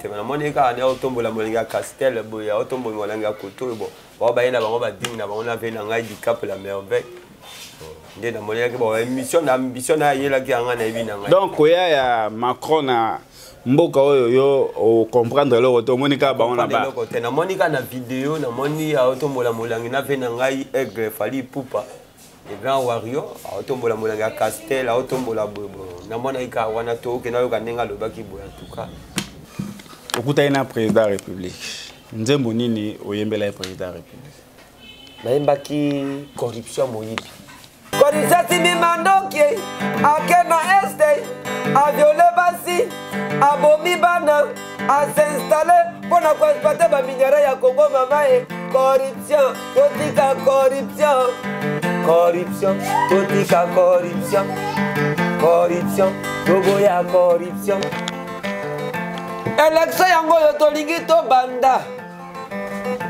Na monika ne otombola molinga Castel boya otombola molinga Koto bo ba ba ina bango ba ding na bango na ve na ngai Cap la merveille nde na molinga bo émission na ambition na yela ki anga na ebi na ngai donc oya ya Macron na mboka oyo yo o comprendre le auto monika bango na ba na monika na vidéo na moni ya otombola molinga na ve na ngai Aigle Fally Ipupa le grand warrior otombola molinga Castel otombola bobo na mona ika wana to ke na yo kanenga lobaki boya tuka okuta ina président de la République nzembo nini oyembela ya président de la République nayembaki corruption moyibi corruption timi mandoki akena este a violé basi a bomi bana a s'installer pour na exploiter ba minerai ya Congo mama e corruption totika corruption corruption totika corruption corruption toboya corruption élection yango yo tolingi to banda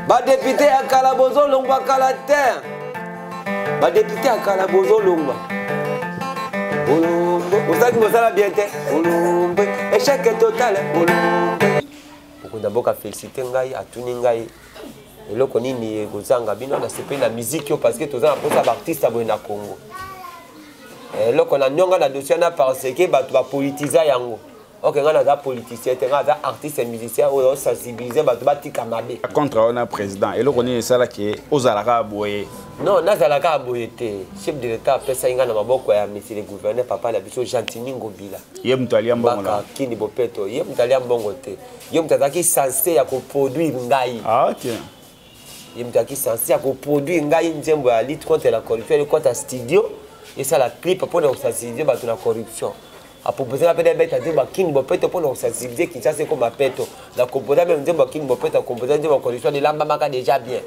ba député ya kala bozo longwa kala terre ba député ya kala bozo longwa olombo osaki mosala bien te olombo échec total olombo okunda boka féliciter ngai atuni ngai eloko nini kozanga bino na sepeli na musique yo parce que tozana posa ba artiste aboye na Congo eloko na nyonga na dossier na parce que bato ba politiser yango. Ok, on a des politiciens, on a des artistes et musiciens qui ont sensibilisé les gens. Contre un président, et là, on est là qui est aux Alaraboye. Non, on a des Alaraboye. Chef de l'État, il y a monsieur le gouverneur, papa, la biso Gentini Ngobila. Il y a un Italien bon. Il y a un Italien bon. Il y a un Italien qui est censé produire Ngaï. Ah, ok. Il y a un Italien qui est censé produire Ngaï, la lutte contre la corruption, contre le studio. Et ça, la clip pour nous sensibiliser à la corruption. A proposer la peine d'être à dire King Bopeto pour nous sensibiliser qui ça c'est comme Peto. La composante même dire King Bopeto composante de condition de l'ambamaka déjà bien.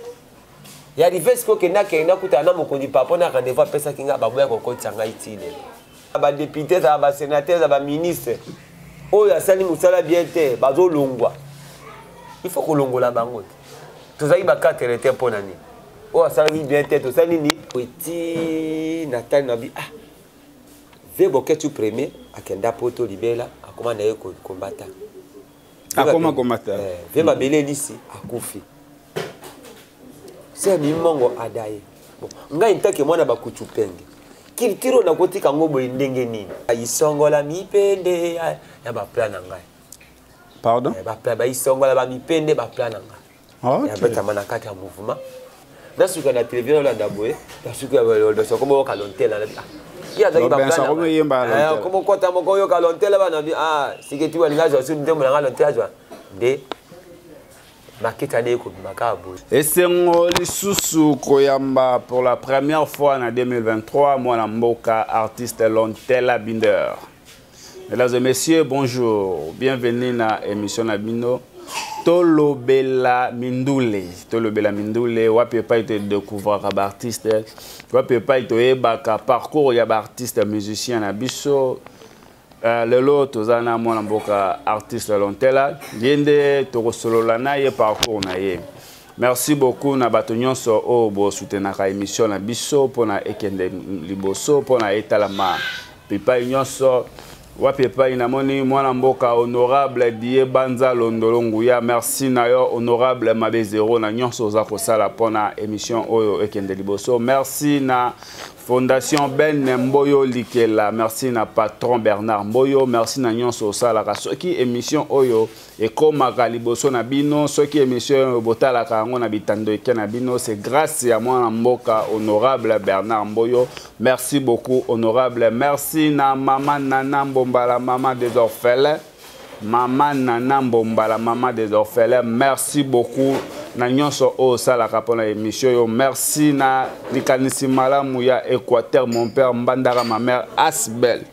Il y a des fois que na kuta na mokondi papa na rendez-vous à pesa kinga baboya ko tsanga itile. Ba député za ba sénateur za ba ministre. Oh ya sali musala bien te bazo longwa. Il faut que longola bango. Tozaki ba carte était pour nani. Oh sali bien te to sali ni petit Natal nabi ah. Vebo ketu premier akenda poto libela akoma na ye kombata akoma kombata vema bele lisi akufi c'est mimongo adaye bon ngai ntake mwana bakutu penge kilitiro na kotika ngobo ndenge nini ayisongola mipende ya ba plan ngai pardon ba plan ba isongola ba mipende ba plan ngai OK ya beta manakata mouvement na suka na télévision la daboye na suka ba sokomo kalontela na il y a des gens comme quoi tu as mon coyote à l'hôtel ah si que tu as l'âge aussi nous devons l'hôtel de et c'est Lisusu Koyamba pour la première fois en 2023 moi na mboka artiste Lontela Binder. Mesdames et messieurs, bonjour, bienvenue na émission Nabino Tolobela Mindule. Tolobela Mindule, wapi pas te découvrir comme artiste, wapi pas te ebaka parcours ya artiste musicien na biso. Le lot tozana mwana mboka artiste Lontela, yende to solola na ye parcours na ye. Merci beaucoup na bato nyonso o bo soutenaka émission na biso pona ekende liboso pona etalama. Pipa nyonso wapi pa inamoni mwana mboka honorable die banza londolonguya merci na yo honorable mabe zero na nyonso za kosala pona émission oyo ekende liboso merci na Fondation Ben Mboyo Likela, merci na patron Bernard Mboyo, merci na nyonso sala ka soki émission oyo e koma ka liboso na bino, soki émission botala ka ngo na bitando eke na bino, c'est grâce à mwana mboka honorable Bernard Mboyo. Merci beaucoup honorable, merci na maman Nana Mbombala, maman des orphelins. Maman Nana Mbombala, maman des orphelins, merci beaucoup. Na nyonso o sala kapona émission yo merci na likanisi malamu ya Équateur mon père Mbandara ma mère Asbel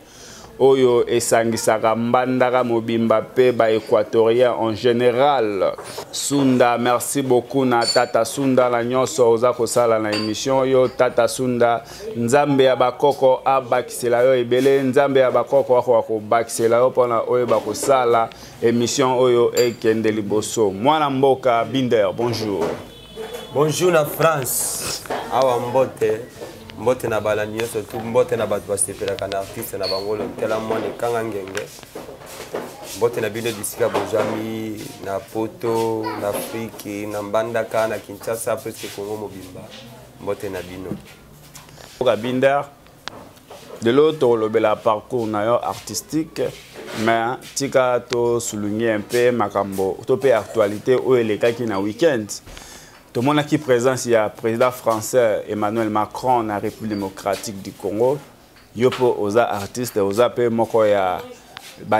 oyo esangisaka Mbandara mobimba pe ba équatorien en général Sunda merci beaucoup na tata Sunda la nyonso oza ko sala na émission yo tata Sunda nzambe ya bakoko abakisela yo ebele nzambe ya bakoko ako bakisela yo pona oyo bako sala émission oyo ekende liboso mwana mboka Binder bonjour. Bonjour na France awa mbote na bala nyonso tu mbote na bato basepelaka na artiste na bangolo tela mwana kanga ngenge Mbote na bino disika bozami na Poto, na Afrique, na Mbandaka, na Kinshasa, presque Congo mobimba. Mbote na bino. Binder, de l'autre, le parcours artistique, mais tika to souligner un peu makambo, to pe actualité où les cas qui na week-end. Tout le monde qui présence, il y a le président français Emmanuel Macron dans la République démocratique du Congo. Il y a des artistes, des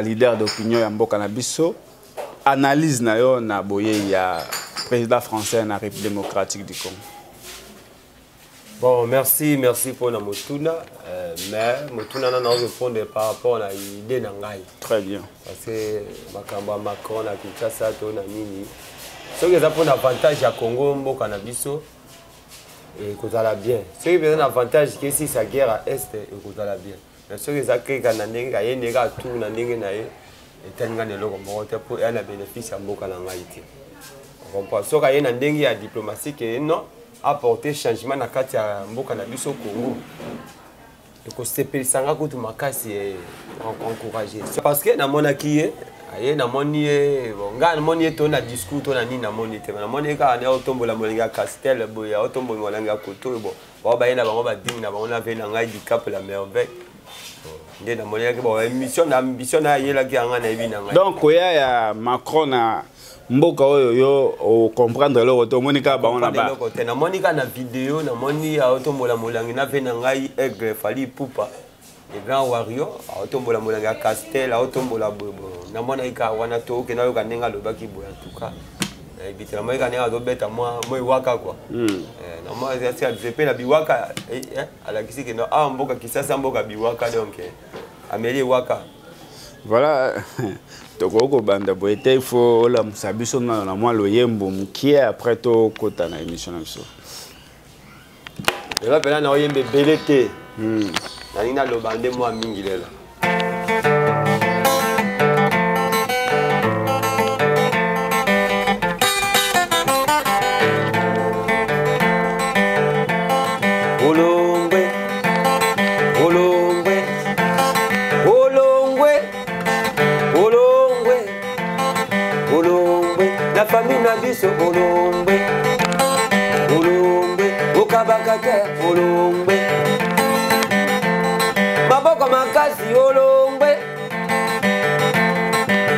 leaders d'opinion ya mboka na biso. Analyse na yo na boye il y a le président français dans la République démocratique du Congo. Bon, merci pour la Motuna. Mais Motuna n'a pas répondu par rapport à l'idée de Nangaï. Très bien. Parce que Macron a Kinshasa, on a Nini. Ce qui est un avantage à Congo, Mboka na biso, et que ça va bien. Ce qui est un avantage, c'est que si sa guerre à Est, et que ça va bien. Mais ce qui est un avantage, c'est que ça tout na ndenge na ye et tanga ne loko mbote pour un bénéfice à Mboka na Haïti. On comprend. Ce qui est un ndenge ya diplomatie que non apporter changement na kati ya Mboka na biso Congo. Et que c'est pour ça que tout makasi est encouragé. Parce que na monaki aye na moni bon nga na moni to na discours to na ni na moni te na moni ka na otombola molinga castel boya otombola molinga koto bon ba yena bango ba ding na bango na ve na ngai di cap la merveille nde na moni ke bon émission na ambition na yela ki anga na ebi na ngai donc ya Macron na mboka oyo yo o comprendre lo to moni ka bango na ba na moni ka na vidéo na moni ya otombola molinga na ve na ngai Aigle Fally Ipupa les grands warriors, autombola molanga castel, autombola bobo. Na mona ika wana to ke na yo kanenga lobaki boya tuka. Ebitela moi kanenga do beta moi waka quoi. Na moi c'est pe na biwaka ala kisi ke no mboka kisasa mboka biwaka donc ameli waka. Voilà. Toko banda boete il faut la musabiso na moi lo yembo mkie après to kota na émission na biso. Là pela na yembe belete. Nalina lobande moi mingi lela. Olongwe, olongwe, olongwe, olongwe, olongwe, la famille na biso olongwe, olongwe, okabakate olongwe. Maboko makasi olongwe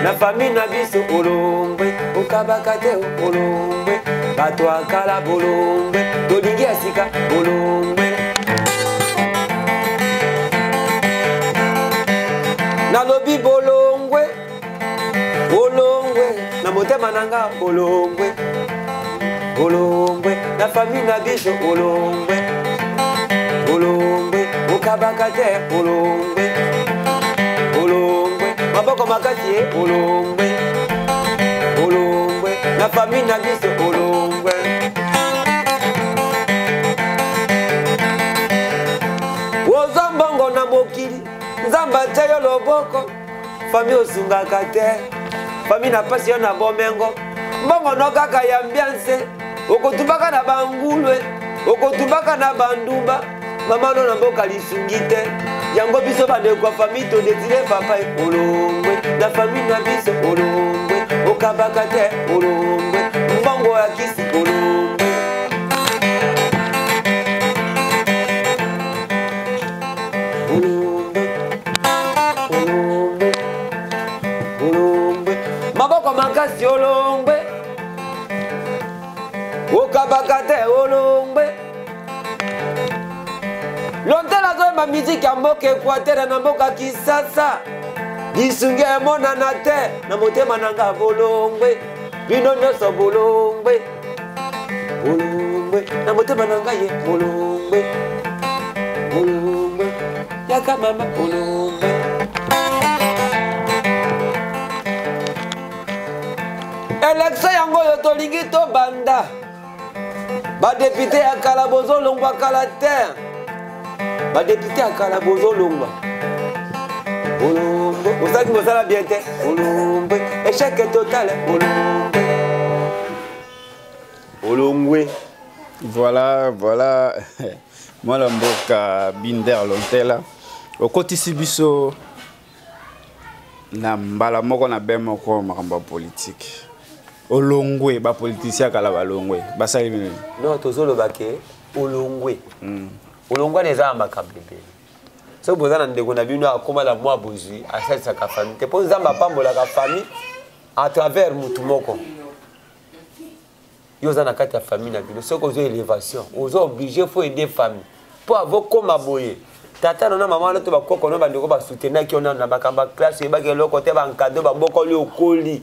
la famille na biso olongwe okabakate olongwe bato akala bolongwe tolingi asika olongwe nalobi bolongwe olongwe na motema nanga olongwe olongwe la famille na biso olongwe olongwe okabakate olongwe olongwe maboko makasi olongwe olongwe la famille na biso olongwe woza mbongo na mokili nzamba te yo loboko famille osungaka te famille na pasi yo na bomengo mbongo no kaka ya ambiance okotumbaka na bangulwe okotumbaka na bandumba mama no na mboka lisungi te yango biso bandeko ya famille todesire papa olongwe na famille na biso olongwe okabaka te olongwe mbongo ya kisi olongwe olongwe olongwe olongwe maboko makasi olongwe okabaka te olongwe Lontela zoemba miziki ya mboka Equateur na mboka Kisasa lisungi emonana te na motema nanga bolongwe bino nyonso bolongwe bolongwe na motema nanga ye bolongwe bolongwe yaka mama bolongwe élection yango yo tolingi tobanda badepute ya kala bozolongwa kala te badepute ya kala bozolongwa olongwe osaki mosala bien te olongwe échec total olongwe olongwe voilà mwana mboka Binder Lontela okotisi biso na mbala moko na ben moko makambo politique olongwe ba politicien kala balongwe basali bino non tozoloba ke olongwe olongwe neza makambo pe so bozana ndeko na bino akoma la moi bozui asalisa ka famille te po nzamba pambola ka famille à travers mutu moko yo zana kati ya famille na bino soko zo élévation ozo obligé faut aider famille pour avoir comme aboyer tata na maman na to ba koko no ba ndeko ba soutenir ki on na bakamba classe ba ke lo côté ba encadre ba boko li okoli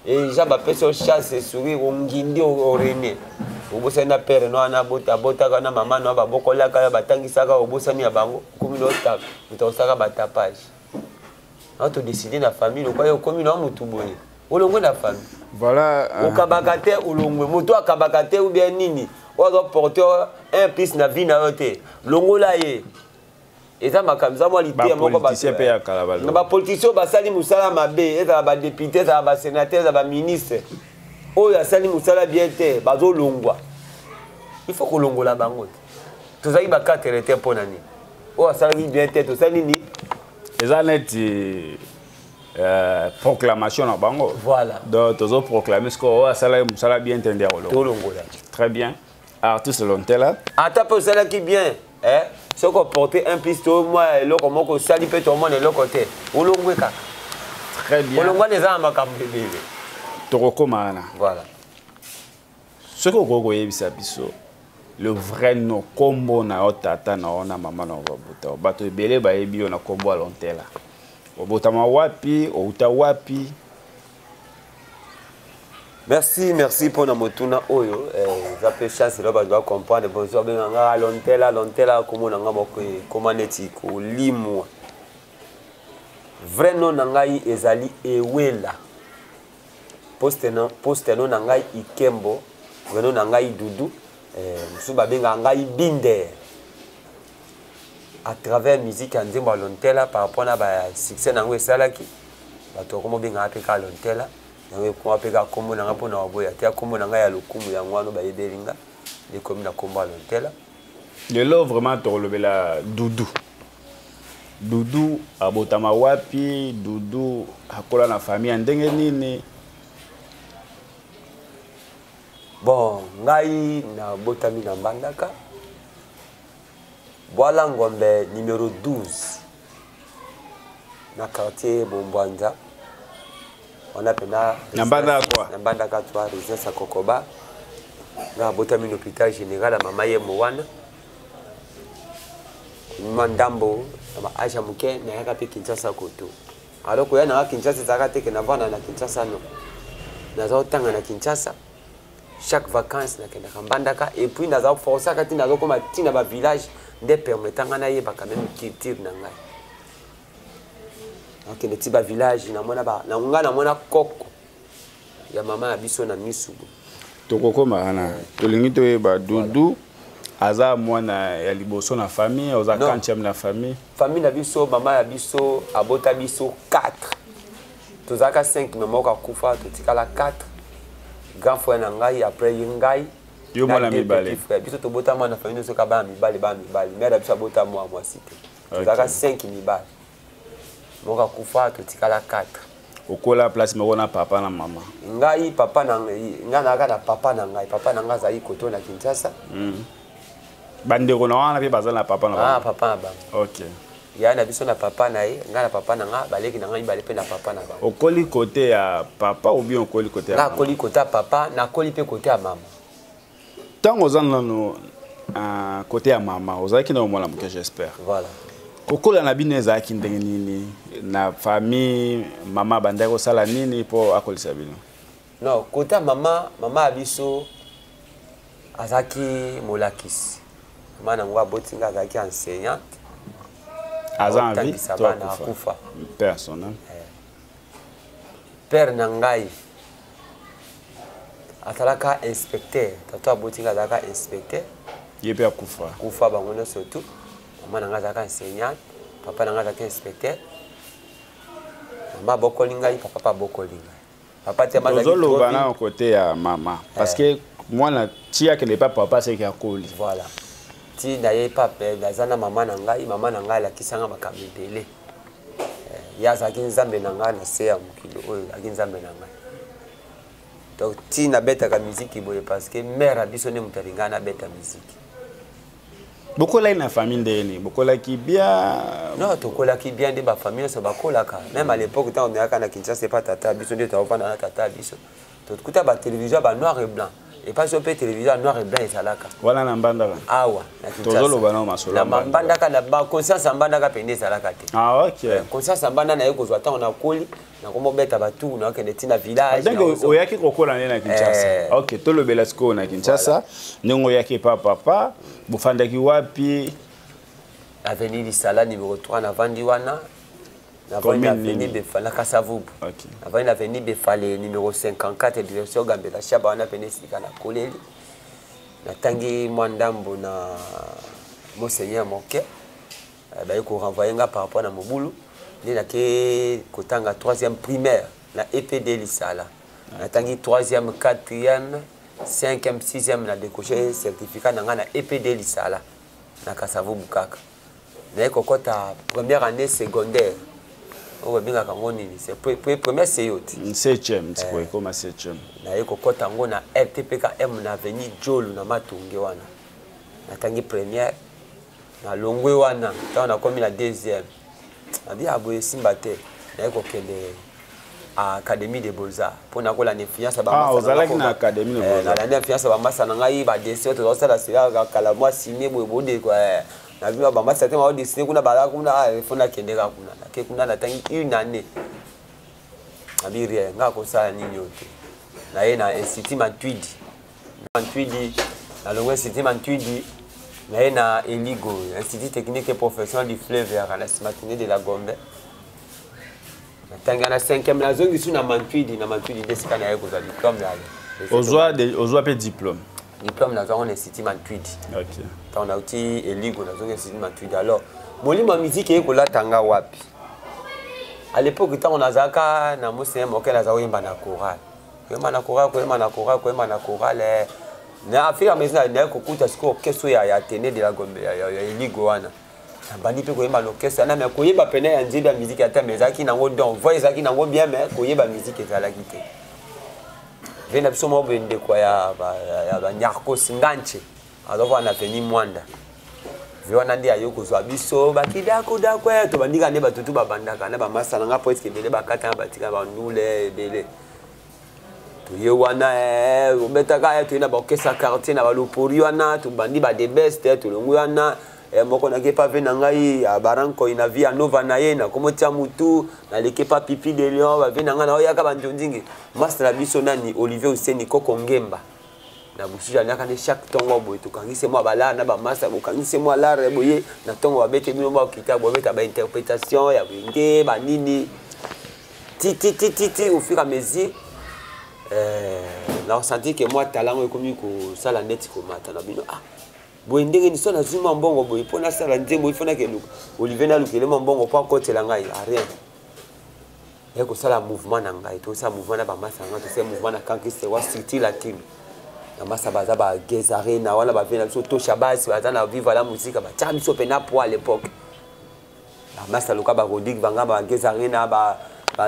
et ja ba pesa chance sourire ngindi orené obosa na père no ana bota kana maman no ba boko la ka ba tangisa ka obosa ni ya bango komi no ta utosaka ba tapage auto décider na famille ko yo komi no mutu boye olongwe na famille voilà okabakate olongwe moto akabakate ou bien nini ozo porteur un plus na vie na yote longola ye eza makamza mo litia moko ba politicien pe ya kalabalo na ba politicien basali musala mabe eza ba député eza ba sénateur eza ba ministre oyo asali musala bien te bazo longwa il faut kolongola bango tozaki ba quatre te pona ni oyo asali bien te tosali ni eza neti proclamation na bango voilà donc tozo proclamer ce que asala musala bien entendre kolongola très bien artiste Lontela ata pe osala ki bien ce qu'on portait un pistolet moi et l'autre comment que sali peut tout le monde et l'autre côté olongwe ka très bien olongwa neza makambo bébé toko mana voilà ce que koko yebisa biso le vrai nom combo na otata na ona mama na babuta bato ebele ba yebi na combo Lontela obotama wapi outa wapi. Merci pour na motuna oyo za pe chance là ba doit comprendre bonjour ben nga Lontela comme na nga moko komaneti ko limwa vrai nom na ngai ezali ewela poste no na ngai ikembo vrai nom na ngai dudu musu ba benga ngai binder à travers musique en nzembo Lontela par rapport na ba succès na ngo esalaki bato komo benga apeka Lontela nawe ko apeka kombo na ngapo na waboya te kombo na ngai ya lokumu ya ngwano ba yebelinga de komi na kombo Lontela de l'eau vraiment tolobela dudu dudu abotama wapi dudu akola na famille ndenge nini. Bon ngai na botami na Mbandaka Bwala Ngombe numéro 12 na quartier Bombwanza on appelle na Mbandaka 3 résidence à Kokoba na botami na hôpital général à mama ye Mowana Mandambo na Aisha Muke na yaka pe Kinshasa koto alors ko ya na Kinshasa zaka te ke na vana na Kinshasa no na zo tanga na Kinshasa chaque vacances na kenda Mbandaka et puis na zo forcer kati na zo koma tina ba village de permettant na ye ba quand même culture na ngai donc le tiba village na mona ba na nga na mona koko ya mama ya biso na misubu tokoko mana tolingi to ba dudu aza mwana ya liboso na famille oza kantiam na famille na biso mama ya biso abota biso 4 tozaka 5 mama ka kufa totikala 4 grand frère na ngai après ngai yo mwana mibale biso tobota mwana famille soka ba mibale mère biso abota moi cité tozaka 5 mibale moka kufa totikala 4 okola place moko na papa na mama ngai papa na ngai na papa na ngai zai koto na Kinshasa bandeko na wana pe bazala na papa na bana papa na bana OK ya na biso na papa na ye ngai na papa na nga baleki na ngai bale pe na papa na bana okoli côté ya papa ou bien okoli côté ya mama na koli côté ya papa na koli pe côté ya mama tango ozana no côté ya mama ozalaki na mwana moke j'espère voilà kokola na bino ezalaki ndenge nini na famille mama bandako sala nini po akolisa bino non côté mama ya biso azaki molakisi mana ngwa botinga azaki enseignante aza en vie toi akufa personnel père na ngai atalaka inspecteur tato botinga azaka inspecteur yepe akufa kufa bango no surtout mama na ngai azaka enseignante papa na ngai azaka inspecteur mama bokoli ngai papa bokoli ngai papa te mazaki tozoloba na côté ya mama parce que mwana tia que le papa c'est qui a collé voilà ti na ye papa nazana mama na ngai la kisanga makamibele ya azalaki nzambe na ngai na se ya mokili oyo azalaki nzambe na ngai. Donc ntina abetaka miziki boye parce que mère ya biso nde moto alingai nabeta miziki. Bokolaki na famille ndeni, bokolaki bien. Non, tokolaki bien nde bafamille nyonso bakolaka. Même à l'époque ntango omeyaka na Kinshasa epa tata biso nde tokovanda na tata biso. Tokuta batelevizio ba noir et blanc. Et pas sur télévision noir et blanc ezalaka. Voilà na mbandaka. Awa na Kinshasa. Tozoloba na masolo. Na mbandaka na ba conscience mbandaka pende ezalaka te. Ah OK. Conscience mbanda na yeko zwa ntango na koli na komobeta batu na kende tina village. Donc oyaki kokola na Kinshasa. OK, tolobela siko na Kinshasa. Ndongo yaki papa bufandaki wapi? Avenue Lisala numéro 3 na vandi wana. Avenue Befala Kasavubu. OK. Avenue Befale numéro 54 direction Gambela Chaba wana pene sika na koleli. Na tangi mwandambo na Monseigneur Moke. Ba ko renvoyer nga par rapport na Mobulu. Ni na ke kotanga 3e primaire na EPD Lisala. Na tangi 3e, 4e, 5e, 6e na décoché certificat na nga na EPD Lisala na Kasavubu kaka. Na kokota première année secondaire. On va bien c'est première COT. 7e, c'est quoi comme 7e. Na yeko kota ngo na RTPKM na avenue Jolu na Matunge wana. Na tangi première na Longwe wana, ta na komi na 2e. Na bi aboye simba te. Na yeko kende à Académie des Beaux-Arts pour na ko la influence ba massa. Ah, ozalaki na Académie des Beaux-Arts. Na la influence ba massa na ngai ba dessin to ça la sila kala moi signé boye de quoi. Na biwa ba massa te ma dessin kuna bala kuna fona kendeka kuna. Na ke kuna na tangi une année. Na bi rien nga ko sala nini yote. Na ye na Institut Mantwidi. Mantwidi na Longwe Institut Mantwidi. Na ye na Eligo, Institut Technique et Professionnel du Fleuve à la matinée de la Gombe. Na tangi na 5e na zongi su na Mantwidi desika na ye ko za diplôme là. Ozwa pe diplôme. Diplôme na zongi Institut Mantwidi. OK. On a aussi Eligo na zongi Institut Mantwidi. Alors, molimo musique eko la tanga wapi. À l'époque quand on azaka na Monseigneur Moke na zawo yimba na chorale. Koyemba na chorale. Na afika mezina na kokuta siko keso ya tene de la Gombe ya Eligo wana. Bandi pe koyemba l'orchestre na me koyeba pene ya nzembe ya musique ata mezaki nango donc voix ezaki nango bien mais koyeba musique ezalaki te. Vena biso mo bende kwa ya ba Nyarko Singanche. Alors na veni Mwanda. Viona ndi ayoko zwa biso bakidako dakwe to bandika ne batutu babandaka na ba masala nga po eske bele bakata batika ba ndule bele. To ye wana obetaka to ina ba orchestre quartier na ba lopori wana to bandi ba de best to longu wana moko na ke pa vena ngai baranko ina via nova na ye na komotia mutu na leke pa pipi de lion ba vena nga na oyaka ba ndonzingi masala biso nani Olivier Useni Koko Ngemba. Na busuja na kane chaque tongo boye to kangise moi bala na ba masa bo kangise moi la reboye na tongo ba bete bino ba kitabu ba beta ba interprétation ya binde ba nini ti au fur et à mesure na senti que moi talent ekomi ko sala net ko mata na bino boye ndenge ni so na zuma mbongo boye pona sala nzembo ifona ke luka Olivier na lukele mbongo pa kotela ngai rien ya ko sala mouvement na ngai to sa mouvement na ba masa ngai to sa mouvement na kankise wa city latine. Masa baza ba gezare na wana ba vena biso to shabasi baza na vivre la musique ba tia biso pena po à l'époque. Masa luka ba Rodik banga ba gezare na ba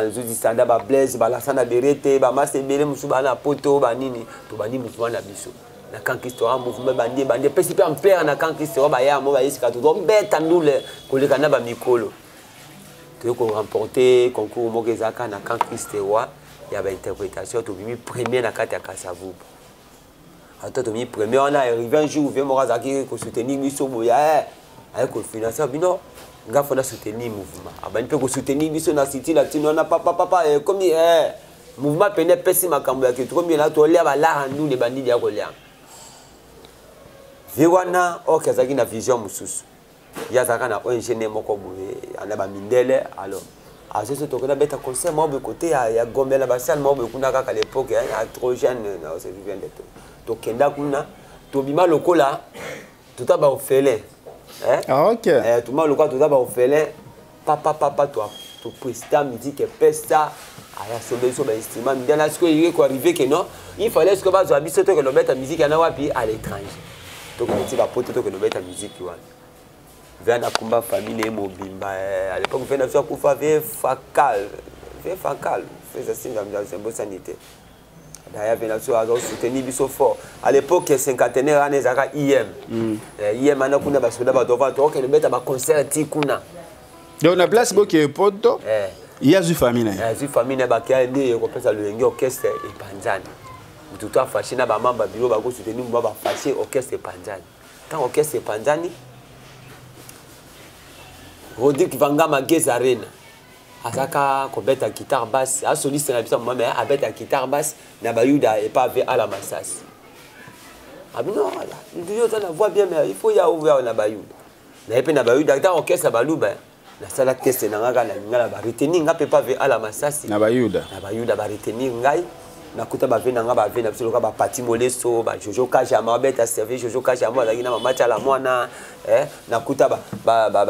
nzuzi sanda ba Blaise ba lasana berete ba masa ebele musu ba na poto ba nini to bandi mouvement na biso. Na kankistora mouvement bandi pesi pe en père na kankistora ba ya mo ba isika to do beta ndule koleka na ba mikolo. To ko remporter concours mo gezaka na kankistora ya ba interprétation to bimi premier na kati ya Kasavubu. Attends, mi premier on a arrivé un jour vient moi zaki ko soutenir biso boya avec ko financer bino nga fona soutenir mouvement abani pe ko soutenir biso na city latino na papa comme mouvement pene pesi makambo ya kitu comme na to leba la handu le bandi ya ko lia viwana okezaki na vision mususu ya zaka na ONG ne moko boye ana ba mindele alors azeso to kona beta concert mo be côté ya Gombe la basal mo be kuna kaka l'époque à trop jeune na se vient de tout to kenda kuna to bima lokola tuta ba ofele ah OK to ma lokola tuta ba ofele papa to presta musique pesta aya so ba instrument ndana siko yé ko arriver que non il fallait que ba zo abiso to que no beta musique na wapi à l'étranger to ko ti ba poto to que no beta musique wana vers na kumba famille mobimba à l'époque vers na soit kufa vers facal fait ça c'est bon sanité d'ailleurs vers na soit soutenir biso fort à l'époque cinquantenaire année zaka IM IM ana kuna ba soda ba dova to ke beta ba concert tikuna donc na place bo ke poto il y a une famille une famille ba ki ande ko pesa le ngi orchestre et panzani tout a fâché na ba mamba biro ba ko soutenir mo ba fâché orchestre panzani tant orchestre panzani Rodik Vangama Gez Arena. Azaka kobeta guitare basse. A soliste na bisa mama abeta guitare basse na bayuda et pas avec à la massas. Ah non là, nous on la voix bien mais il faut y ouvrir na bayuda. Na epe na bayuda ta orchestre baluba. Na sala test na ngaka na ngala ba retenir nga pe pas avec à la massas. Na bayuda. Na bayuda ba retenir ngai. Na kuta ba vena nga ba vena biso ka ba pati moleso ba Jojo Kajama beta servir Jojo Kajama la gina mama cha la mwana na kuta ba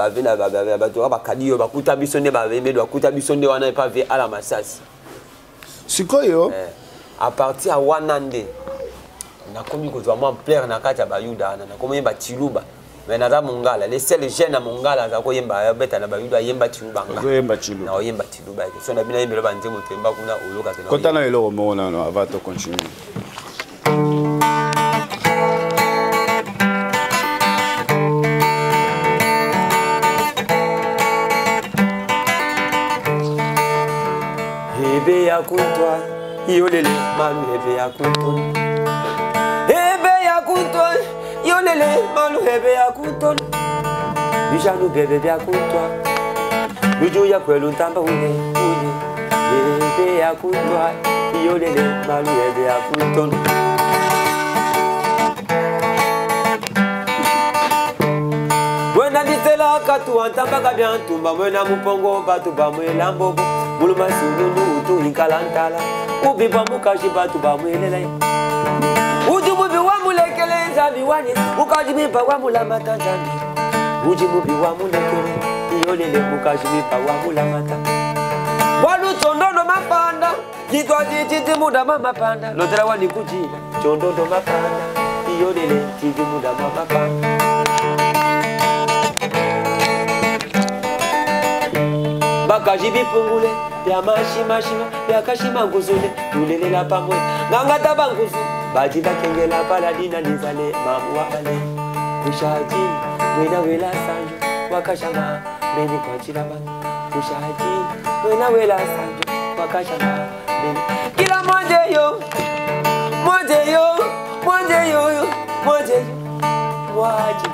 vena ba to ba kadiyo ba kuta biso ne ba veme do kuta biso ne wana pas ve ala masasi sikoyo à partir à wanande na komi ko zo mo plaire na kata ba yuda na komi ba tiluba mais na mongala les seuls jeunes à mongala za ko yemba beta na ba yuda yemba tiluba nga ko yemba tiluba na yemba tiluba so na bina yemba ba nzemo temba kuna oloka ke kota na eloko mo na va to continuer Ebe ya kuntwa yolele malu ebe ya kuntwa ebe ya kuntwa yolele malu ebe ya kuntwa bijanu bebe ya kuntwa buju ya kwelu ntamba ule ebe ya kuntwa yolele malu ebe ya kuntwa Wena ditela katu antamba kabya ntumba wena mupongo batu bamwela mbobo muluma sununu utu inkalantala ubi bamukashi batu bamwelela uji mubi wa mulekele nzabi wanye ukaji mipa wa mulamata nzabi uji mubi wa mulekele iyolele mukashi mipa wa mulamata walu chondondo mapanda kitwa titi muda mama panda lotera wani kujila chondondo mapanda iyolele titi muda mama panda Bakaji bipungule ya mashima ya kashima nguzule tulelela pamwe nganga tabanguzu baji bakengela paladina nizale mamu wale kushaji wena wela sanjo wakashama meni kwa chilaba kushaji wena wela sanjo wakashama meni kila moje yo waji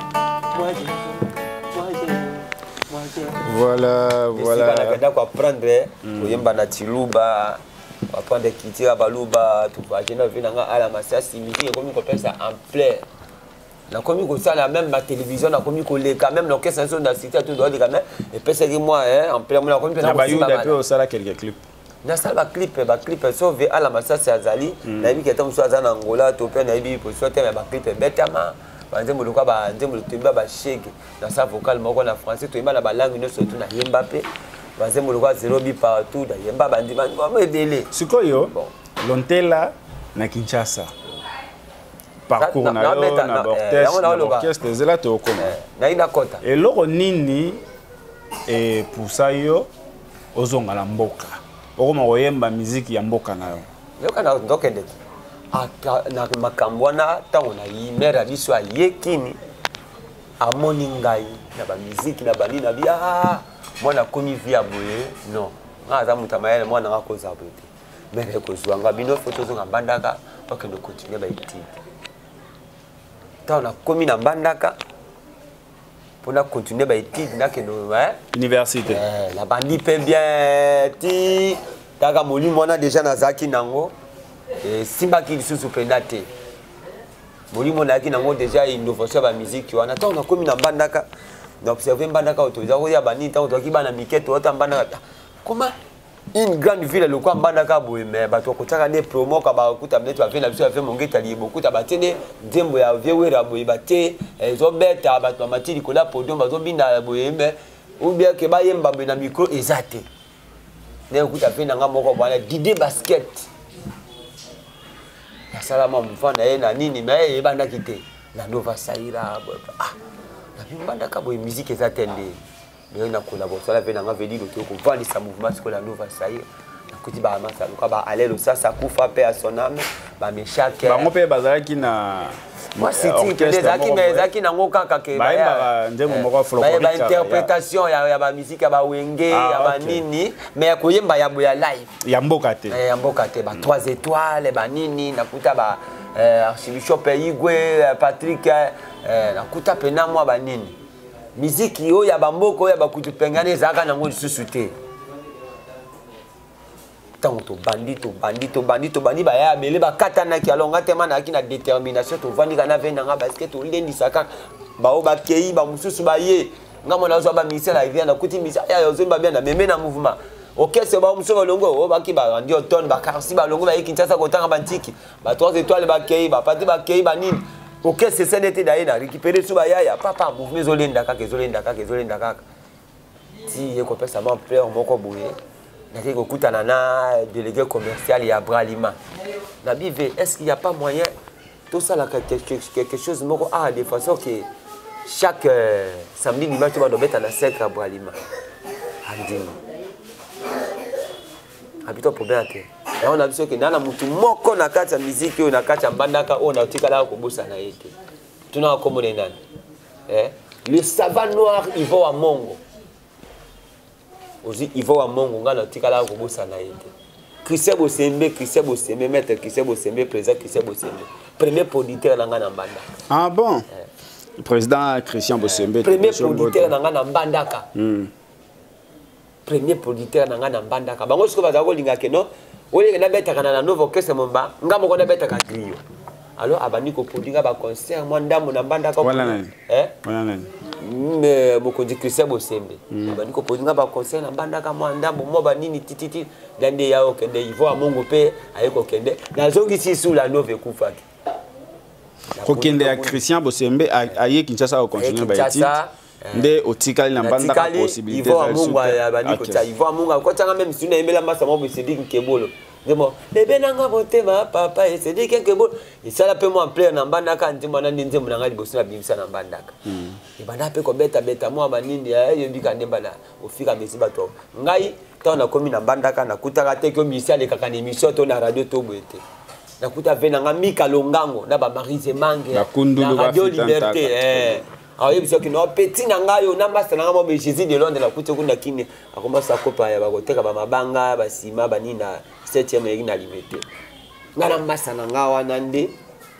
Voilà. On va apprendre oyemba na tiluba, apprendre kitira baluba, tu vas gêner venir à la massage musique comme on ça en plein. Na comme ko ça la même la télévision na comme ko les quand même l'orchestre national d'assister tout doit dire quand même et peut-être moi en plein moi comme na bayuda pe au sala quelques clips. Na sala clip sauve à la massage Azali, na bi ketam so azana Angola to pe na bi pour sortir ba clip betama. Banzembo loka ba nzembo lotemba ba shake na sa vocal moko na français to yemba na ba langue nyonso to na yemba pe banzembo loka 0 bi partout da yemba bandi bandi ba medele sikoyo Lontela na Kinshasa parcours na orchestre zela to koma na ina kota eloko nini et pour ça yo ozonga na mboka okoma koyemba musique ya mboka na yo yoka na ndokende na makambo na tango na imera biso ayekini amoni ngai na ba musique na bali na bia mwana komi via boye non ngaza mutamayele mwana ngako zabuti mere ko zwanga bino photo zo ngambandaka okendo continue ba ititi tana komi na mbandaka pona continuer ba ititi na kendo université la bandi pe bien ti daga molimo na déjà na zaki nango simba qui sous pendate molimo na ki nango déjà innovation ba musique wana tant na komi na mbandaka na observer mbandaka autorisé ko ya bani tant to ki bana miketo ota mbandaka comment une grande ville le quoi mbandaka boye mais bato ko taka des promo ka ba kuta mneto afena biso afena mongeta li beaucoup ta batene dembo ya viewera boye bate zo beta bato matili ko la podium bazo binda boye mais ou bien que ba yemba na micro ezate ne kuta fena ngamoko bana Didé basket ya salama mfana yena nini mais ebanda kite na Nova Saira na Mbandaka boye musique eza tende. Mais on a collaboré ça avec nanga veli l'autre ko vendre sa mouvement ce que la nova ça y est. Kuti ba masa ko ba aller le ça kufa paix à son âme ba meshake. Ba ngope bazala ki na moi c'est les aki mais zaki nango kaka ke ba ndemo moko folklorique. Ba interprétation ya ba musique ya ba wenge ya ba nini mais ko yemba ya boya live. Ya mboka te. Ya mboka te ba 3 étoiles ba nini nakuta ba Archibishop Igwe Patrick nakuta pena moi ba nini. Musique yo ya bamboko ya bakutu pengane zaka nango lisusu te. Tanto bandito bandi ba ya bele ba katana ki alonga tema na ki na détermination to vandi kana venda nga basket to lendi saka ba o ba kei ba mususu ba ye nga mona zo ba ministère la vient na kuti misa ya yo zomba bien na meme na mouvement. OK c'est ba mususu longo o ba ki ba randi automne ba karsi ba longo ba ye Kinshasa ko tanga bantiki ba 3 étoiles ba kei ba pati ba kei ba nini. OK c'est ça n'était d'ailleurs récupérer sous ya papa mouvement zolenda kaka si ye ko pesa ma plaire moko boye na ko kutana na délégué commercial ya Bralima na bive est-ce qu'il y a pas moyen tout ça là quelque chose moko de façon que chaque samedi dimanche tu vas doit mettre na secret à Bralima andini habito problème te et on a vu que nana mutu moko na kati ya musique na kati ya mbandaka on a tikala ko bossa na yete tuna ko nani le savant noir Ivo à Mongo aussi Ivo à Mongo ngana tikala ko bossa na yete Christian Bosembe maître Christian Bosembe président Christian Bosembe premier producteur na ngana mbandaka. Ah bon président Christian Bosembe premier producteur na ngana mbandaka. Premier producteur na ngana mbandaka bango siko baza ko linga ke no oye na beta kana na novo orchestre momba ngamo ko na beta ka trio alors abani ko produire ba concert mo ndambo na mbandaka voilà nani voilà nani mais beaucoup de Christian Bosembe abani ko produire ba concert na mbandaka mo ndambo mo ba nini tititi dande ya okende Ivo a Mongo pe ayeko kende na zongi si sous la nove kufaki ko kende ya Christian Bosembe aye Kinshasa ko continuer ba iti nde otikali na mbandaka possibilité Ivo a Mongo abani ko ta Ivo a Mongo ko tanga même si na emela masa mo Cédric Nkebolo ndemo bebe nanga botema papa et Cédric Nkebolo isala pe mo en plein na mbandaka ndimo na ndinze munanga liboso na bimisa na mbandaka ibana pe ko beta mo abanini yebika ndemba na ofika mesi bato ngai ta na komi na mbandaka na kutaka te ko misi ale kaka ni mission to na radio to boete na kuta vena nga Mika Longango na ba Marise Mange na Radio Liberté alors il que no petit nanga yo na master nanga mo Jésus de Londres la kutu kunda kine akoma sa kopa ya bakoteka ba mabanga ba sima banina 7e yegi na limité ngana master nanga wana nde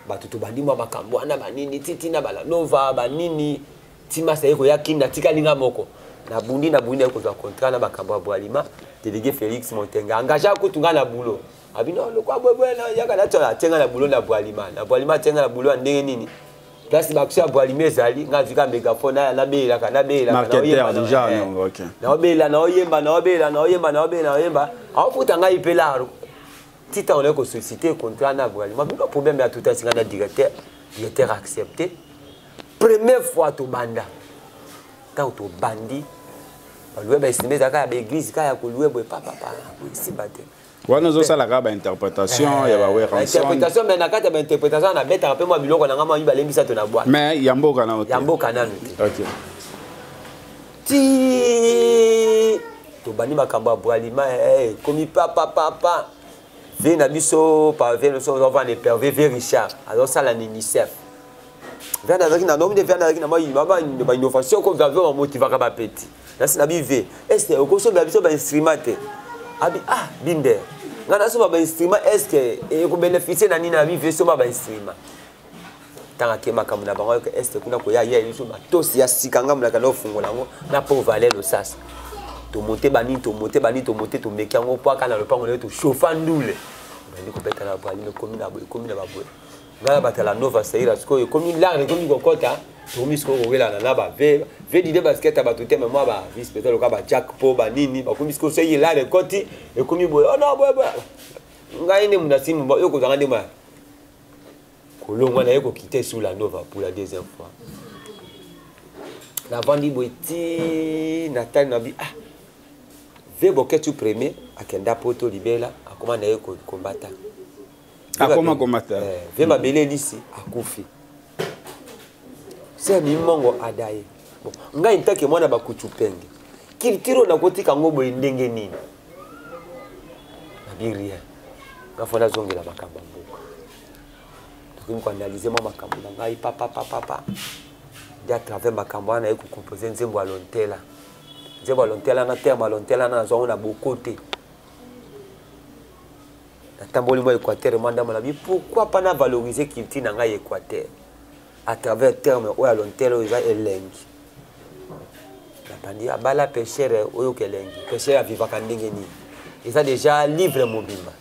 batutu bandimo makambo wana banini titina bala nova banini tima sa yeko yakinda tikalinga moko na bundi ko za contrat na bakambo ya Bralima délégué Félix Montenga engagé kutunga na boulot abino lo kwa bwebwe na yaka na tola tenga na boulot na Bralima tenga na boulot ndenge nini place bakusha Bralima ezali nga vika mégaphone na bela kana marketeur déjà OK na bela na oyemba afuta nga ipela tita on est ko société contrat na Bralima mais problème ya tout ainsi nga directeur accepté première fois to banda tant to bandi baloué ba estimé zaka ba église ka ya ko loué boy papa si baté wana zo sala ka ba interprétation ya ba we ransom interprétation mais na kata ba interprétation na beta pe moi biloko na ngama yiba lembisa to na boîte mais yamboka na hotel yamboka na OK ti to bani makambo Bralima komi papa vena biso pa vena so on va ne perver Richard alors ça la UNICEF vena avec na nom de vena avec na moi ba innovation ko va vraiment motiver ba petit là c'est la bive est-ce que ko so ba biso ba instrument abi binder ngana so ba instrument est-ce que ko bénéficier na nini na bive so ba instrument tanga ke makambo na bango est-ce que kuna ko ya biso ba tosi ya sikanga mulaka no fungola ngo na po valer le sas to monter bani to mekango po kana le pango to chauffer ndule bani ko beta la Bralima komi na baboy ngala batala nova saira sko komi large komi kokota to misko ko wela na ba ve dide basket ba to tema moi ba vice président ka ba Jack po ba nini ba komi sko sey la le koti e komi boy oh non boy ngai ne munasimu ba yoko zanga ndema kolongwa na yeko quitter sous la nova pour la deuxième fois na vandi boiti natal na bi ve boketu premier akenda poto libela akoma na yeko kombata akoma komata ve mabele lisi akufi c'est mi mongo adaye bon ngai ntake mwana bakutu penge culture na kotika ngobo ndenge nini nabiria ngafona zongela makamba mbuka tukimi ko analyser mo makambo na ngai papa dia travers makambo na eko composer nzembo alontela nzembo alontela na terme alontela na zo na bokote natamboli mo Équateur manda mona bi pourquoi pas na valoriser culture na ngai Équateur à travers terme o alontela o za elengi napandi abala pêcheur oyo kelengi pêcheur a vivaka ndenge ni eza déjà livre mobimba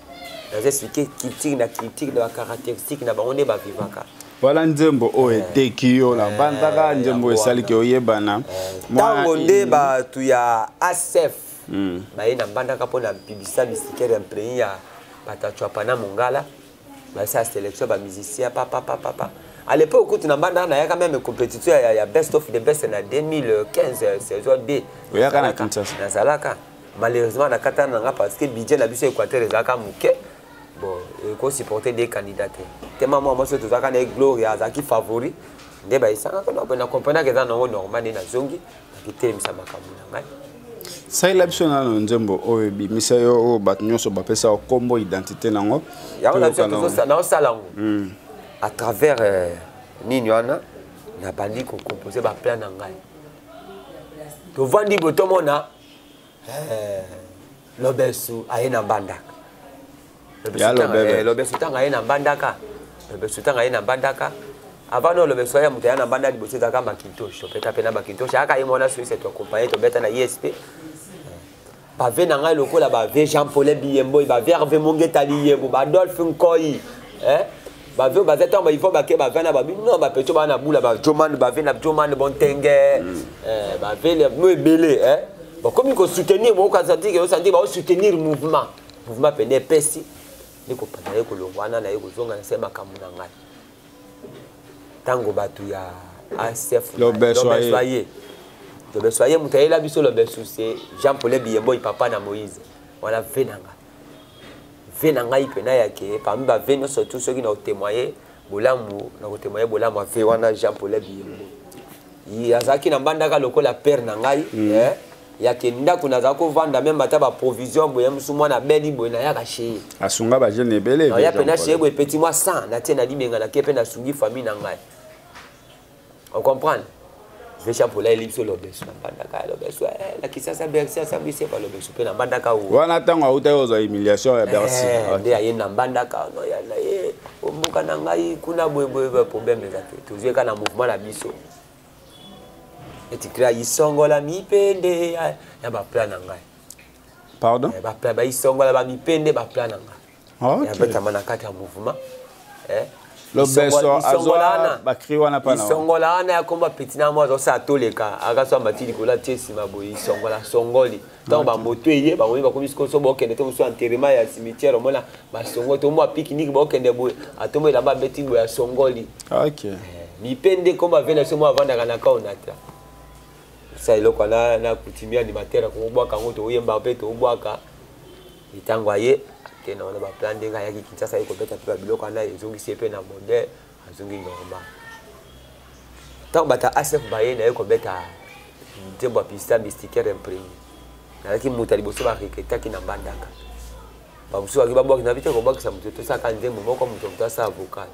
dans expliquer culture na caractéristique na bango ne ba vivaka voilà nzembo o etekio la bandaka nzembo esaliki oyebana tango nde batu ya ASF baye na bandaka pona bibisa bisikere imprégné ya batachwa pana mongala basa sélection ba musicien papa à l'époque na bandaka na yaka même compétition ya best of the best na 2015 saison 2 oyaka na Kinshasa na Zalaka malheureusement na katana nga parce que budget na biso Équateur ezaka muke bon il faut supporter des candidats tellement moi c'est tout ça quand est gloria zaki favori nde ba isanga ko na comprendre que dans normal na zongi akité misa makambo na ngai sai la biso na nzembo oyo bi misayo o bat nyonso ba pesa kombo identité nango ya on a fait na salango à travers nini wana na bandi ko composer ba plan na ngai to vandi botomona lobesu ayena bandaka lobesu tanga ayena bandaka lobesu tanga ayena bandaka avant no lobesu ya mutaya na bandaka liboseza kama Makintosho peta pena Makintosho aka yemona Suisse to accompagner to beta na ISP ba ve na ngai lokola ba ve Jean Paul Biyembo ba ve Hervé Mongeta Liyebo ba Adolphe Nkoyi ba ve ba zeta ba ifo ba ke ba vana ba bino ba peto ba na bula ba Joman ba ve na Joman Bontenge ba ve le no ebele bon comme il faut soutenir mon kazati que on va soutenir mouvement pene pesi ni ko pana ko longwana na ko zonga na sema kamuna ngai tango batu ya ASF lobesoyer mutayela biso lobesu c'est Jean Paul Biyembo papa na Moïse wala venanga ipena yake parmi ba veno surtout ceux qui na témoigner bolamu na ko témoigner bolamu fait wana Jean Paul Biyembo yi azaki na bandaka lokola père na ngai ya kenda kuna za ko vanda même bata ba provision boye musu mwana beli boye na yaka sheye asunga ba jeune ebele ya pena sheye boye petit moi 100 na tena libenga na kepe na sungi famille na ngai on comprend je suis pour la ellipse lobesu na bandaka lobesu la kisasa bercy ça bise ba lobesu pe na bandaka wana tango auta yo za humiliation ya bercy nde aye na bandaka no ya na ye ombuka na ngai kuna boye problème ezate tozwe kana mouvement na biso et tu crées isongola mipende ya ba plan na ngai pardon ba plan ba isongola ba mipende ba plan na ngai ya beta manakati ya mouvement lobeso azola ba kriwana pana isongola ana ya komba petina mo zo sa toleka akaso matili kola tiesi maboyi isongola songoli tant ba moto eye ba woni ba komi so bo kende to so enterrement ya cimetière mona ba songo to mo pique-nique bo kende bo atomo la ba beti bo ya songoli OK mipende komba vena so mo avanda kana kaonata ça il ko na kutimia animateur ko bwaka ngoto oyemba pe to bwaka itango aye tena ona ba plan denga yaki Kinshasa iko beta pe biloko na ezongi sepe na modèle azongi normal tant bata ASF baye na iko beta ntembo pista mysticaire imprégné na ki mutali boso ba reketa ki na bandaka ba musu aki babwa na bite ko bakisa mutu to saka ndembo moko mutu to sa avocat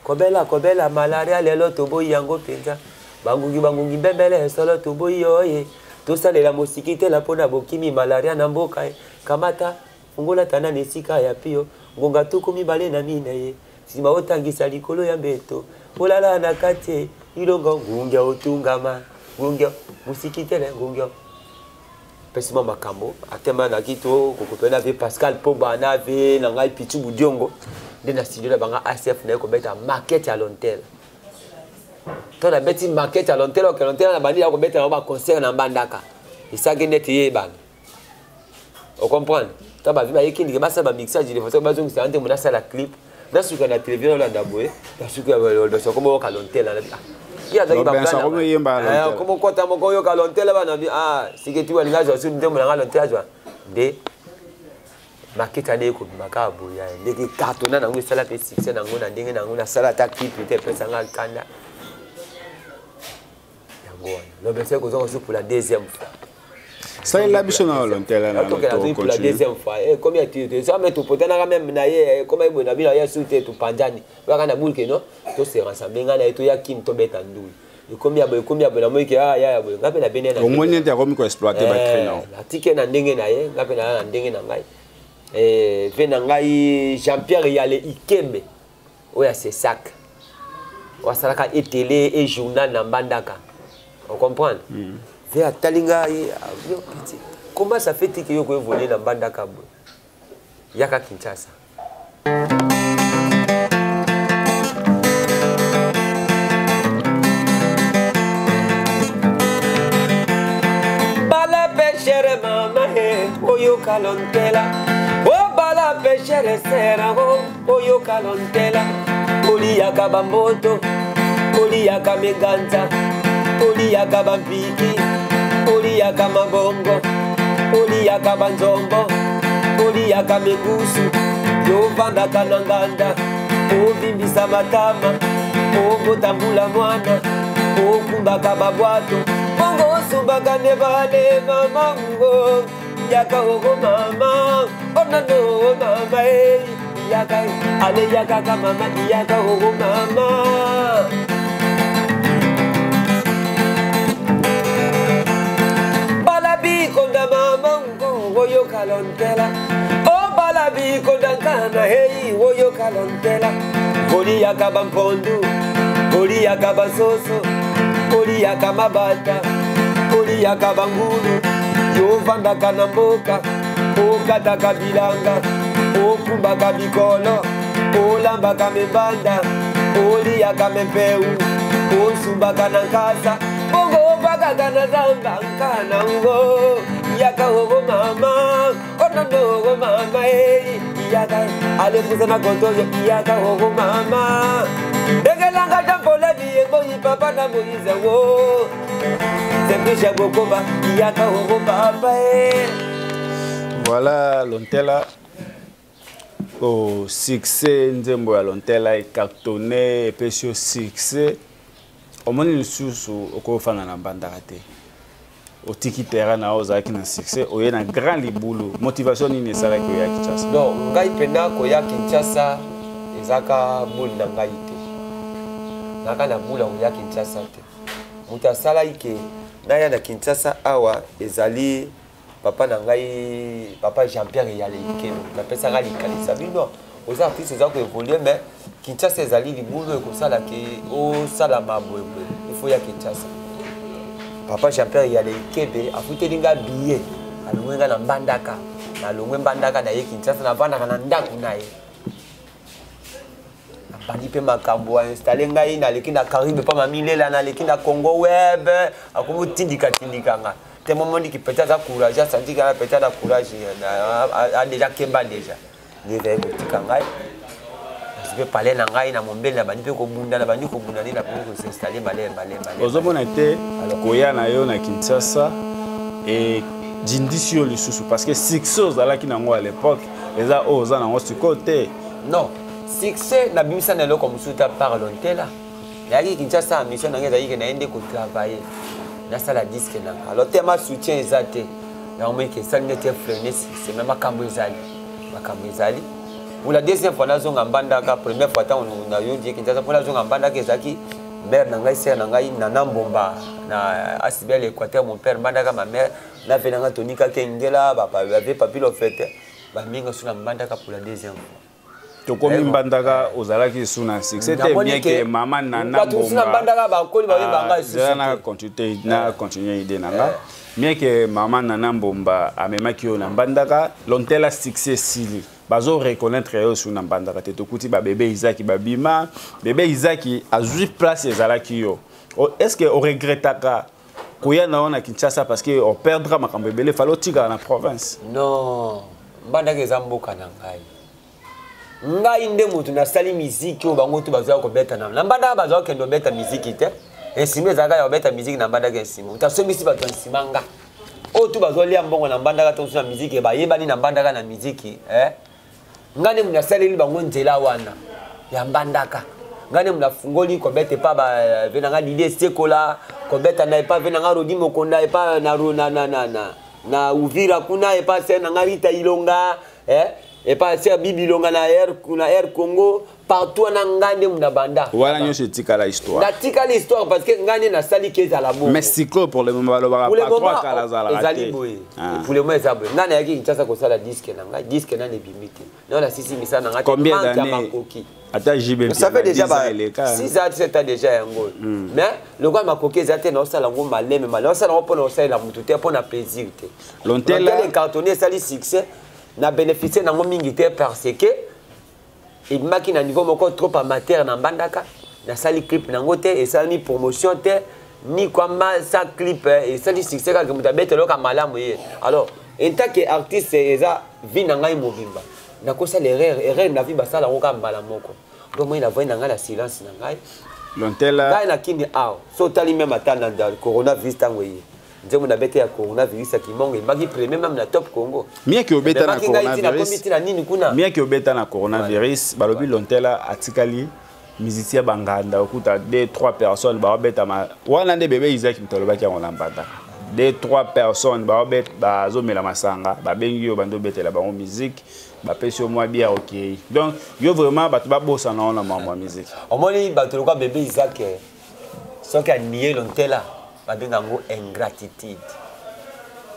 kobela malaria lelo to boyi yango penza bangungi bembele solo to boyoye to salela mosikite la pona bokimi malaria na mboka kamata fungola tana nesika ya pio ngonga tuku mibale na mina ye sima otangisa likolo ya mbeto olala na kate ilongo ngungya otungama ngungya musikite le ngungya pesima makambo atema na kito kokopena ve Pascal Pogba na ve na ngai Pichu Budiongo de na studio la banga ASF na ko beta market à long terme to na beti market à long terme que long terme na bandi ya ko beta na ba concert na bandaka isaki net ye bana on comprend ta ba viba yeki ndike basa ba mixage de façon bazongi sa ante mona sala clip na suka na télévision la ndaboye na suka ba so ko ka long terme la ya zaki ba plan comme ko ta moko yo ka long terme bana siketi wa lingazo su ndemo na long terme de market ade ko makabu ya ndeke cartona na ngwe sala pe succès na ngona ndenge na ngona sala ta clip te pesa nga kanda Non, mais c'est aussi pour la deuxième fois. Ça il a biso na Lontela na pour la deuxième fois. Et combien tu ça mais tu peux même na ye comme il na bila ya soute tu panjani. Ba na bulke non? To se rassemble ngana to ya kin to beta ndui. Et combien na moi ki ah ya boy. Ngape na bene na. Au moins il a ko exploiter ba créneau. La tike na ndenge na ye, ngape na ndenge na ngai. Ve na ngai Jean-Pierre Yale Ikembe. Oya c'est sac. Wa salaka télé et journal na Mbandaka. On comprend? Ve atalinga yo petit. Comment ça fait que yo ko voler na Mbandaka bo? Yaka Kinshasa. Bala pechere mama he, oyo kalontela. O bala pechere sera ho, oyo kalontela. Oli yaka bamboto, oli yaka meganta, oli yaka bampiki, oli yaka mabongo, oli yaka banzombo, oli yaka mengusu. Yo vanda kananganda, o bimbisa matama, o botambula mwana, o kumbaka babwato, mongo sumbaka nebale mamango, yaka ogo mama, onano mama yaka, ale yaka ka mama, yaka ogo mama. Balabi konda mamango, oyo kalontela. Balabi kodangana hey woyo kalontela. Oli yaka bampondu, oli yaka basoso, oli yaka mabata, oli yaka bangulu. Yo vanda kanamboka, o kataka bilanga, o kumbaka bikolo, o lambaka membanda, oli yaka mempeu, o sumbaka nankasa, bongo baka kana zamba nkana ngo. Yaka ogo mama, onano mama yaka, ale kusana konto yaka ogo mama. Degelanga jampola biye boyi papa na moize wo. Zembisha gokoba yaka ogo papa Voilà Lontela. Au succès nzembo ya Lontela cartonné pesio succès. Omoni lususu okofana na Mbandaka te. Au tiki terrain na ozaki na succès oye na grand libulu motivation ni nesala ko ya Kinshasa. Non, ngai pena ko ya Kinshasa ezaka bul na ngai te. Naka na bula ya Kinshasa te. Muta sala ike na ya na Kinshasa awa ezali papa na ngai papa Jean-Pierre Yale Ikembe. Na pesa ngali kalisa bino. Aux artistes ezako évoluer mais Kinshasa ezali libulu ko sala ke o sala mabwebwe. Il faut ya Kinshasa. Papa Jean-Pierre Yale Ikembe afutelinga billet alongwenga na Mbandaka na longwe Mbandaka na ye Kinshasa na Mbandaka na ndako na ye abandi pe makambo installer ngai na leki na Caribe pa mamilela na leki na Congo web akumu tindika nga te moment qui peut-être à courage ça dit que peut-être à courage a déjà kemba déjà les veille tika ngai je vais parler na ngai na mombele na bandi pe ko bunda na bandi ko bunda na pour s'installer malé ozomona te koya na yo na Kinshasa et jindisio lisusu parce que succès ozalaki nango à l'époque eza oza nango côté non succès na bimisa na loko musuta par Lontela yaki Kinshasa mission na ngeza yike na ende ko travailler na sala disque na alors tema soutien ezate na moi que ça n'était freiner c'est même makambo ezali pour la deuxième fois na zonga Mbandaka première fois tant on a eu dit Kinshasa pour la zonga Mbandaka ezaki mère na ngai sœur na ngai na Mbomba na Asibel Équateur mon père Mbandaka ma mère na venanga Tonika Kengela papa avait papilo fête ba minga suna Mbandaka pour la deuxième fois tokomi Mbandaka ozalaki suna succès c'était bien que maman Nana Mbomba Mbandaka ba koli ba banga succès na continuer idée nanga bien que maman Nana Mbomba amemaki yo na Mbandaka Lontela succès sili bazo reconnaître yo suna Mbandaka te tokuti ba bébé Isaki babima bébé Isaki a 8 places ezalaki yo est-ce que on regrettaka koya na ona Kinshasa parce que on perdra makambo belé falo tika na province non Mbandaka ezamboka na ngai ngai nde mutu na sali musique o bango to bazwa ko beta na Mbandaka bazwa ko ndo beta musique te esime zaka ya beta musique na Mbandaka esime utasomisi bato nsimanga o to bazwa lia mbongo na Mbandaka to suna musique ba yebani na Mbandaka na musique ngane muna sali li bango nzela wana ya Mbandaka ngane mna fungoli ko bete pa ba venanga l'idée sekola ko beta na pas venanga rodi mokonda e pas na uvira kuna e pas na ngarita ilonga et pas ser bibilonga na air Congo partout na ngane mna banda voilà nyo c'est tika la histoire la tika l'histoire parce que ngane na sali keza la bon Mexico pour le moment ba pas trois kala za la raté pour le moment ça ngane yaki kitasa ko sala disque na ngai disque na ne bimiti non la sisi misa na ngate combien d'années ata JB ça fait déjà 6 ans 7 ans déjà yango mais le quoi makoki ezate na osala ngo maleme malema osala ngo pona osala la mutu te pona plaisir te Lontela les cartonniers sali succès na bénéficier nango mingi te parce que il maki na niveau moko trop amateur na bandaka na sali clip nango te et sali promotion te ni kwamba sa clip et sali succès ka muta betelo ka malamu ye alors en tant qu'artiste eza vi na ngai mobimba na kosa l'erreur na vie basala ngo ka mbala moko donc moi na voix na ngai la silence na ngai Lontela ngai na kini ao so tali même atana dans coronavirus tango ye nzemo na bete ya coronavirus akimonga maki premier même na top Congo mia ki obeta na coronavirus mia ki obeta na coronavirus balobi Lontela atikali musicien banganda okuta 2-3 personnes ba obeta ma wana nde bébé Isaac mtoloba ki ngona mbata 2-3 personnes ba obeta bazomela masanga ba bengi yo bando betela bango musique ba pesio moi bien OK donc yo vraiment ba ba bossa na ona ma musique omoni ba toloka bébé Isaac soki a nié Lontela ba benga ngo ingratitude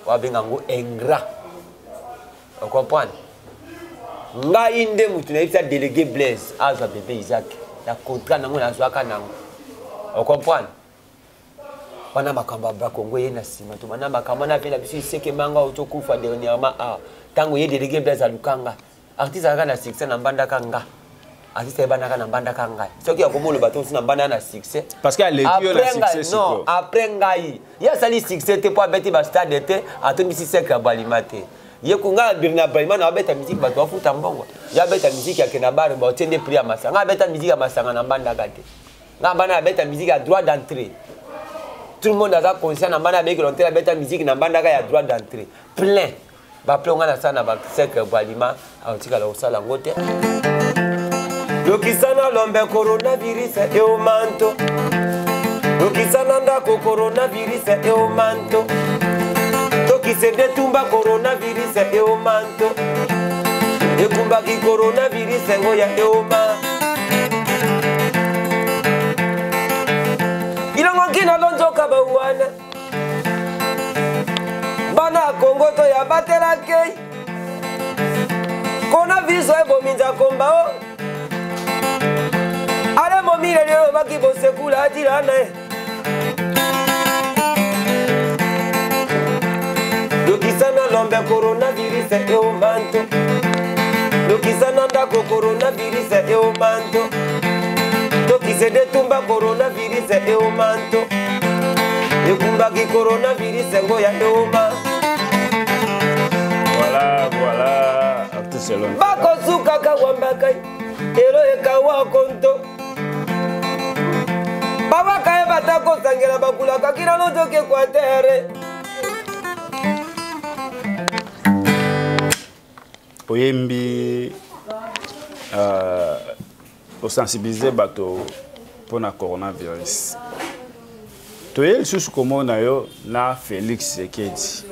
ba benga ngo ingrat on comprend ngai nde mutu na isa délégué Blaise aza bébé Isaac la contrat nango na zwaka nango on comprend wana makamba ba Congo ye na sima to mana makamba na vela biso seke manga otokufa dernièrement tango ye délégué Blaise alukanga artiste aka na succès na mbandaka nga artiste ebandaka na mbandaka ngai soki akomolo bato na mbanda na succès parce que les yo na succès non après ngai ya sali succès te po abeti ba stade te atomisi seke balimate ye kunga birna balima na beta musique bato afuta mbongo ya beta musique ya kena bar ba otende prix ya masanga beta musique ya masanga na mbandaka te nga bana beta musique à droit d'entrée tout le monde a conscient na mbanda beki Lontela beta musique na mbandaka ya droit d'entrée plein ba plonga na sana ba seke balima aotika la osala ngote Lokisana lombe coronavirus e o manto Lokisana ndako coronavirus e o manto Tokise detumba coronavirus e o manto Ekumba ki coronavirus ngoya e o ma Ilongo kina lonjoka bawana Bana Congo to ya batela kei Coronavirus e bominja komba o Ale momile leo baki bose kula jirana Lokisana lombe coronavirus e o manto Lokisana ndako coronavirus e o manto Lokise detumba coronavirus e o manto Ekumba ki coronavirus ngoya e o ma Voilà artiste Lontela Bako suka kawambaka elo ekawa konto Baba kaye batako sangela bakula kakira lojoke kwa tere oyembi sensibiliser bato pour na coronavirus toye lisusu komona yo na Félix Tshisekedi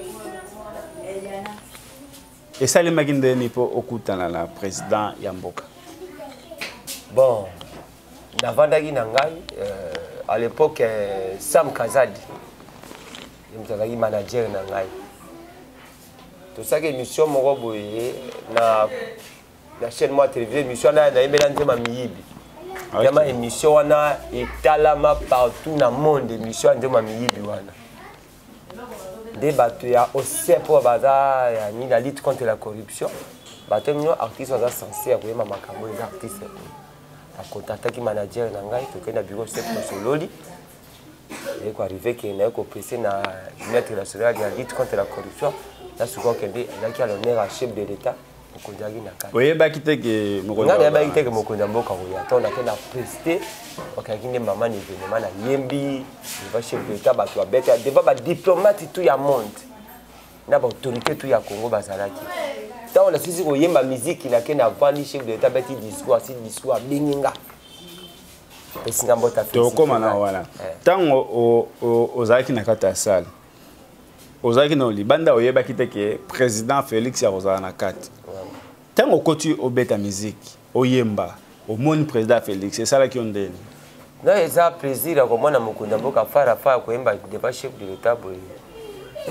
esalemaki ndeni mpo okutana na président ya mboka bon navandaki na ngai à l'époque Sam Kazadi mtazaki manager na ngai tosaki émission moko boye na chaîne moi télévision émission na yebela nzema miyibi yama émission wana etalama partout na monde émission nzema miyibi wana nde bato ya osepo baza ya ni la lutte contre la corruption bato mino artiste baza censé ya koyeba makambo eza artiste akontaktaki manager na ngai tokei na bureau sepo sololi eko arrivé ke na eko pressé na maître national ya lutte contre la corruption na suko kende ezalaki à l'honneur à chef de l'état mokonzi aki na kati oyebaki te ke mokonzi nga nayebaki te ke mokonzi ya mboka koya to nake na preste okaki nde mama na événement na yembi deva chef de l'état bato babeta deva badiplomate tout ya monde na baautorité tout ya Congo bazalaki ntango nasisi koyemba miziki nake na vandi chef de l'état beti discours asi discours abengi nga esinga mbota tokoma na wana ntango ozalaki na kati ya sale ozalaki na libanda oyebaki te ke président Félix akozala na kati ntango okoti obeta miziki oyemba omoni président Félix esalaki yo ndeni na eza plaisir ya komona mokonzi ya mboka fara koyemba devant chef de l'état boye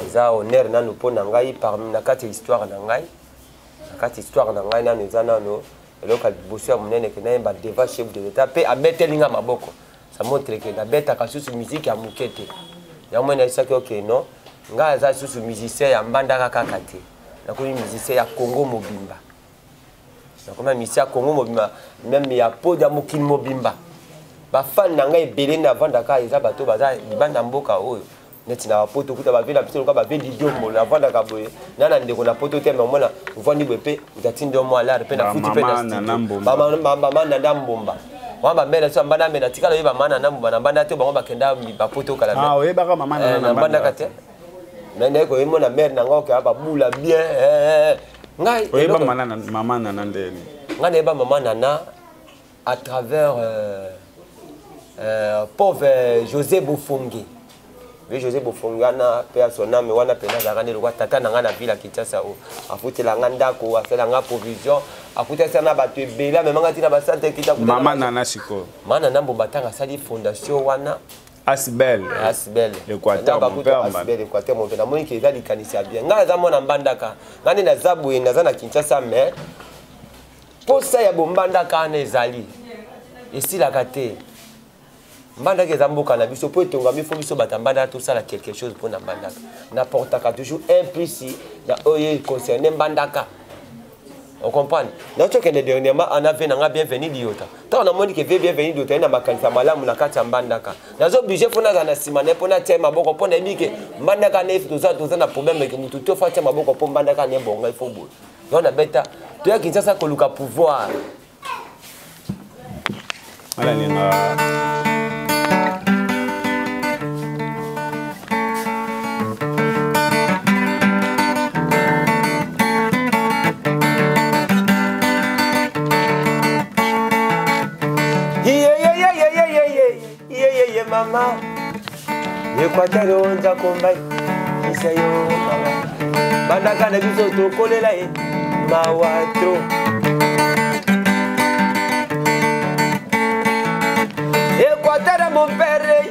eza honneur nano mpo na ngai parmi na kati ya histoire na ngai nano eza nano eloko liboso ya monene ke nayemba devant chef de l'état mpe abetelinga maboko ça montre ke nabetaka susu miziki ya moke te yango mwana esaki oke non ngai aza susu musicien ya mbandaka kaka te nakomi musicien ya Congo mobimba nakomi musicien ya Congo mobimba même ya podi ya mokili mobimba bafani na ngai ebele na avandaka eza bato baza libanda mboka oyo neti na bapoto kuta bavela biso loka baveli diombo na avandaka boye nana ndeko na poto te mamona uvandi bwe mpe utatindi omo alare mpe na futi mpe na studio bamama nanda mbomba wamba mena so mbanda mena tikala yeba mana na mbomba na mbanda te bango bakenda bapoto kala mena oyebaka mama na mbanda kate mena ko yemo na mère na ngo ka babula bien ngai oyeba mama na ndeni ngai na yeba mama nana à travers pauvre José Bofongi. José Bofongi na père son âme wana pena zakane lokwa tata na nga na ville Kinshasa o afutela nga ndako afela nga provision afutela na bato ebela même nga tina ba santé kita mama nana siko mana na mbomba tanga sali fondation wana Asbel Équateur mon père Asbel Équateur mon père na moni ke ezali kanisa bien nga za mona mbandaka ngani na zabu na za na Kinshasa mais posa ya bombandaka na ezali esilaka te mbandaka eza mboka na biso po etongami fo biso batambanda tosala quelque chose pour na mbandaka n'apportaka toujours un plus na oyo concerné mbandaka on comprend na to que dernièrement on avait na bienvenue liota tant on a moni que bienvenue liota na makanisa malamu na kati ya mbandaka nazo obligé fo na sima na po na tema maboko po na bike mbandaka na toza na problème que mutu to fa tema maboko po mbandaka ne bonga il faut bout donc na beta to ya Kinshasa koluka pouvoir ala ninga mama Équateur onza kombai isayo mama bandaka na biso tokolela mawato Équateur mon père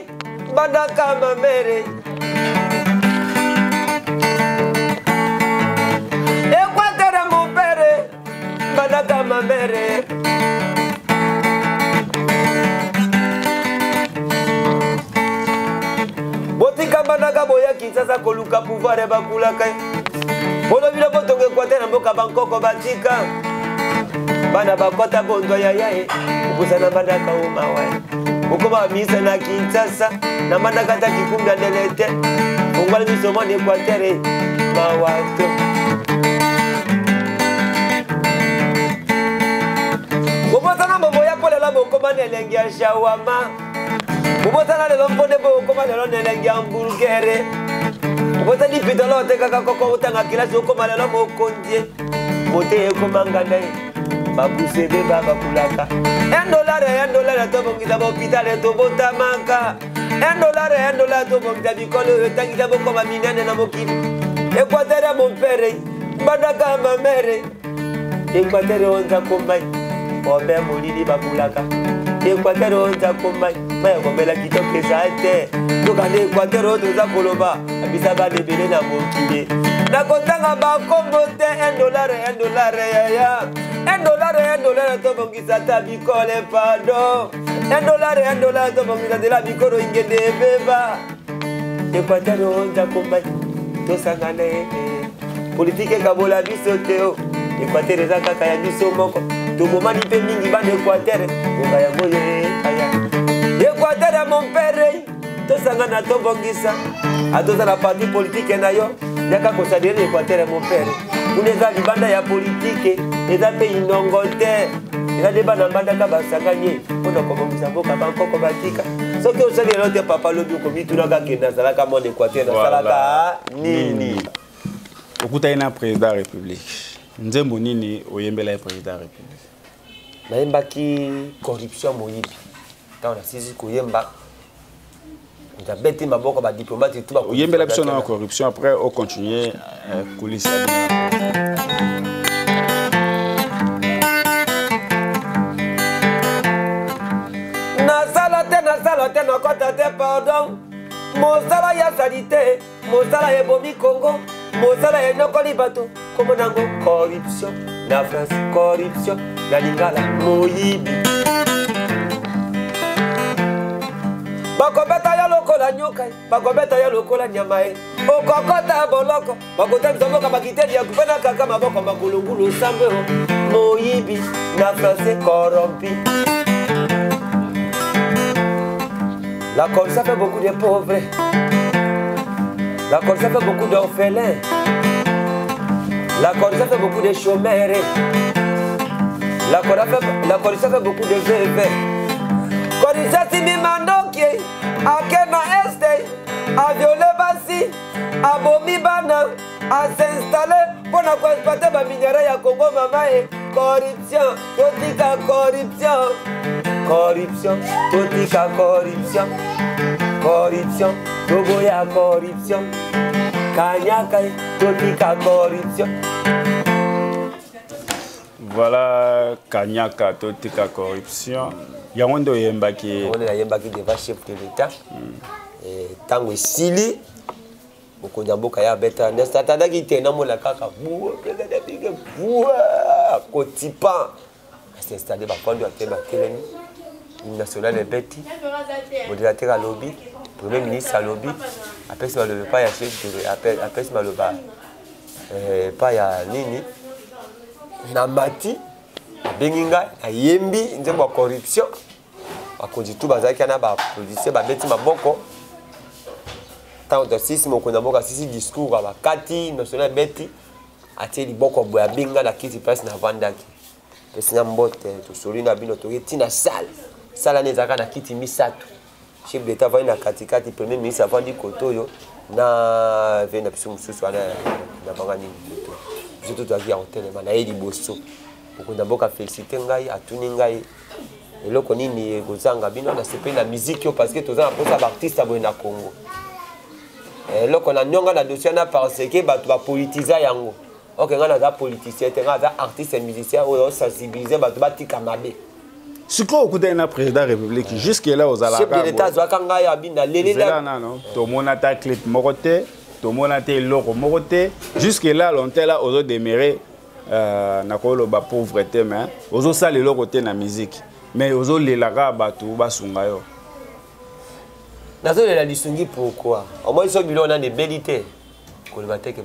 bandaka ma mère Équateur mon père bandaka ma mère botika bandaka boya Kinshasa koluka pouvoir ya bakulaka bono bila botonga Équateur na mboka bankoko batika bana bakota bondo ya yae kubusana bandaka umawa bokoma misa na Kinshasa na bandaka ta kikumbi ya ndelete ongwala biso mwana Équateur mawato bobotana boboya polela bokoma nelengi ya shawama Bobotana le lompone bo koma le lone lengi hamburger. Bobota di pitolo te kaka koko utanga kila soko malelo mo kondie. Mote ko manganda babuse be baba kulaka. $1 to bongita bo pitale to bota manka. $1 to bongita bikolo tangita bo koma minene na mokili. Équateur mon père, bandaka ma mère. Équateur onza kombai. Obe molili bakulaka. Équateur onza kombai. Maya kombela kitoko ezate tokande Équateur toza koloba abisa balebele na mokili nakotanga bakombo te $1 yaya $1 tobongisa ta bikole pardon $1 tobongisa de la bikoro ingende ebeba Équateur onza kombai tosangana politique ekabola biso teo Équateur eza kaka ya biso moko tobomani mpe mingi bana Équateur ngonga yango ye aya Équateur mon père tosangana tobongisa atoza na parti politique na yo yaka kosadere Équateur mon père kuna eza libanda ya politique eza mpe inongo te eza nde bana mbandaka basangani mpona kobongisa mboka bankoko batika soki osali elo te papa lobi okomituna kende azalaka mona Équateur nasalaka nini okutani na président ya république nzembo nini oyembela ya président ya république nayembaki corruption moyibi tant on a saisi koyemba on a bêté ma boko ba diplomate tout ba yemba la personne en corruption après on continue coulisses Nazala te na kota te pardon mosala ya salite mosala ya bomi Congo mosala ya nyokoli bato comme nango corruption na France corruption na lingala moyibi bakobeta ya lokola nyoka bakobeta ya lokola nyama e okokota boloko bakotangisa mboka bakiteli ya kupena kaka maboko makulungulu sambe moyibi na France corrompi. La corruption fait beaucoup de pauvres. La corruption fait beaucoup d'orphelins. La corruption fait beaucoup de chômeurs. La corruption fait beaucoup de veuves. Corruption si mi mandoki, a kena este, a violé basi, a bomi bana, a s'installer pour na exploiter ba minerai ya Congo mama e. Corruption, totika corruption. Corruption, totika corruption. Corruption, toboya corruption. Kanyaka, totika corruption. Voilà, Kanyaka, totika corruption. Yaondo yembaki. On est yembaki devant chef de l'État. Tango sili. Okonyamboka ya beta. Nestatanda ki tena mola kaka. Bouwa, président bige bouwa. Kotipa. C'est installé ba pondo ateba teleni. National Betty, modérateur à lobby, premier ministre à lobby, après c'est le pas ya chef de après c'est le bas pas ya nini namati benginga ayembi nzembo corruption akondi tout bazaki na ba police ba beti maboko tant de six mo kona boka six discours ba kati national Betty atie liboko boya benga na kiti place na vandaki pesi na mbote to solina bino to tina sale sala nezaka na kiti misato chef d'État va na katikati premier ministre avandi kotoyo na vena biso mususu ana na bangani koto biso to taki ya hotel na yedi boso okunda boka féliciter ngai atuni ngai eloko nini kozanga bino na sepe na musique parce que toza na posa ba artiste abo na Congo eloko na nyonga na dossier na parce que ba politiser yango OK ngana za politicien te ngana za artiste et musicien o sensibiliser ba tika mabe. Ce qu'on écoute un président de la République, jusque-là, aux Alaka. Chef de l'État, tout le monde a ta clé moroté, tout le monde a tes logos moroté. Jusque-là, l'on est là, aux autres demeurés, la pauvreté, mais aux autres, ça, les logos dans la musique. Mais aux autres, les lagas, batou, basungayo. Nazo la lisungi pourquoi? Au moins, ils sont bilans, on a des bellités.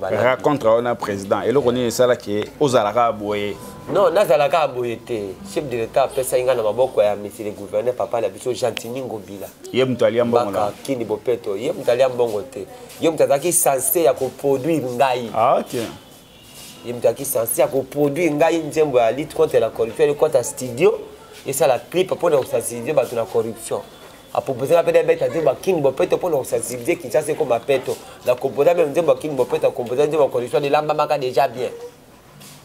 Raconte un président. Et là, on est ça là qui est aux Alaka boye. Non, nazalaka boyete. Chef de l'État pesa inga na maboko ya monsieur le gouverneur papa la biso Gentini Ngobila. Ye mutali mbongo na kini bopeto. Ye mutali mbongo te. Ye mutaki censé ya ko produire ngai. Ah OK. Ye mutaki censé ya ko produire ngai nzembo ya lutte contre la corruption et contre studio et ça la clip pour nous sensibiliser ba la corruption. A proposer la peine bête à dire ba king bopeto pour nous sensibiliser qui ça c'est comme apeto. La composer même nzembo king bopeto composer nzembo corruption de lamba maka déjà bien.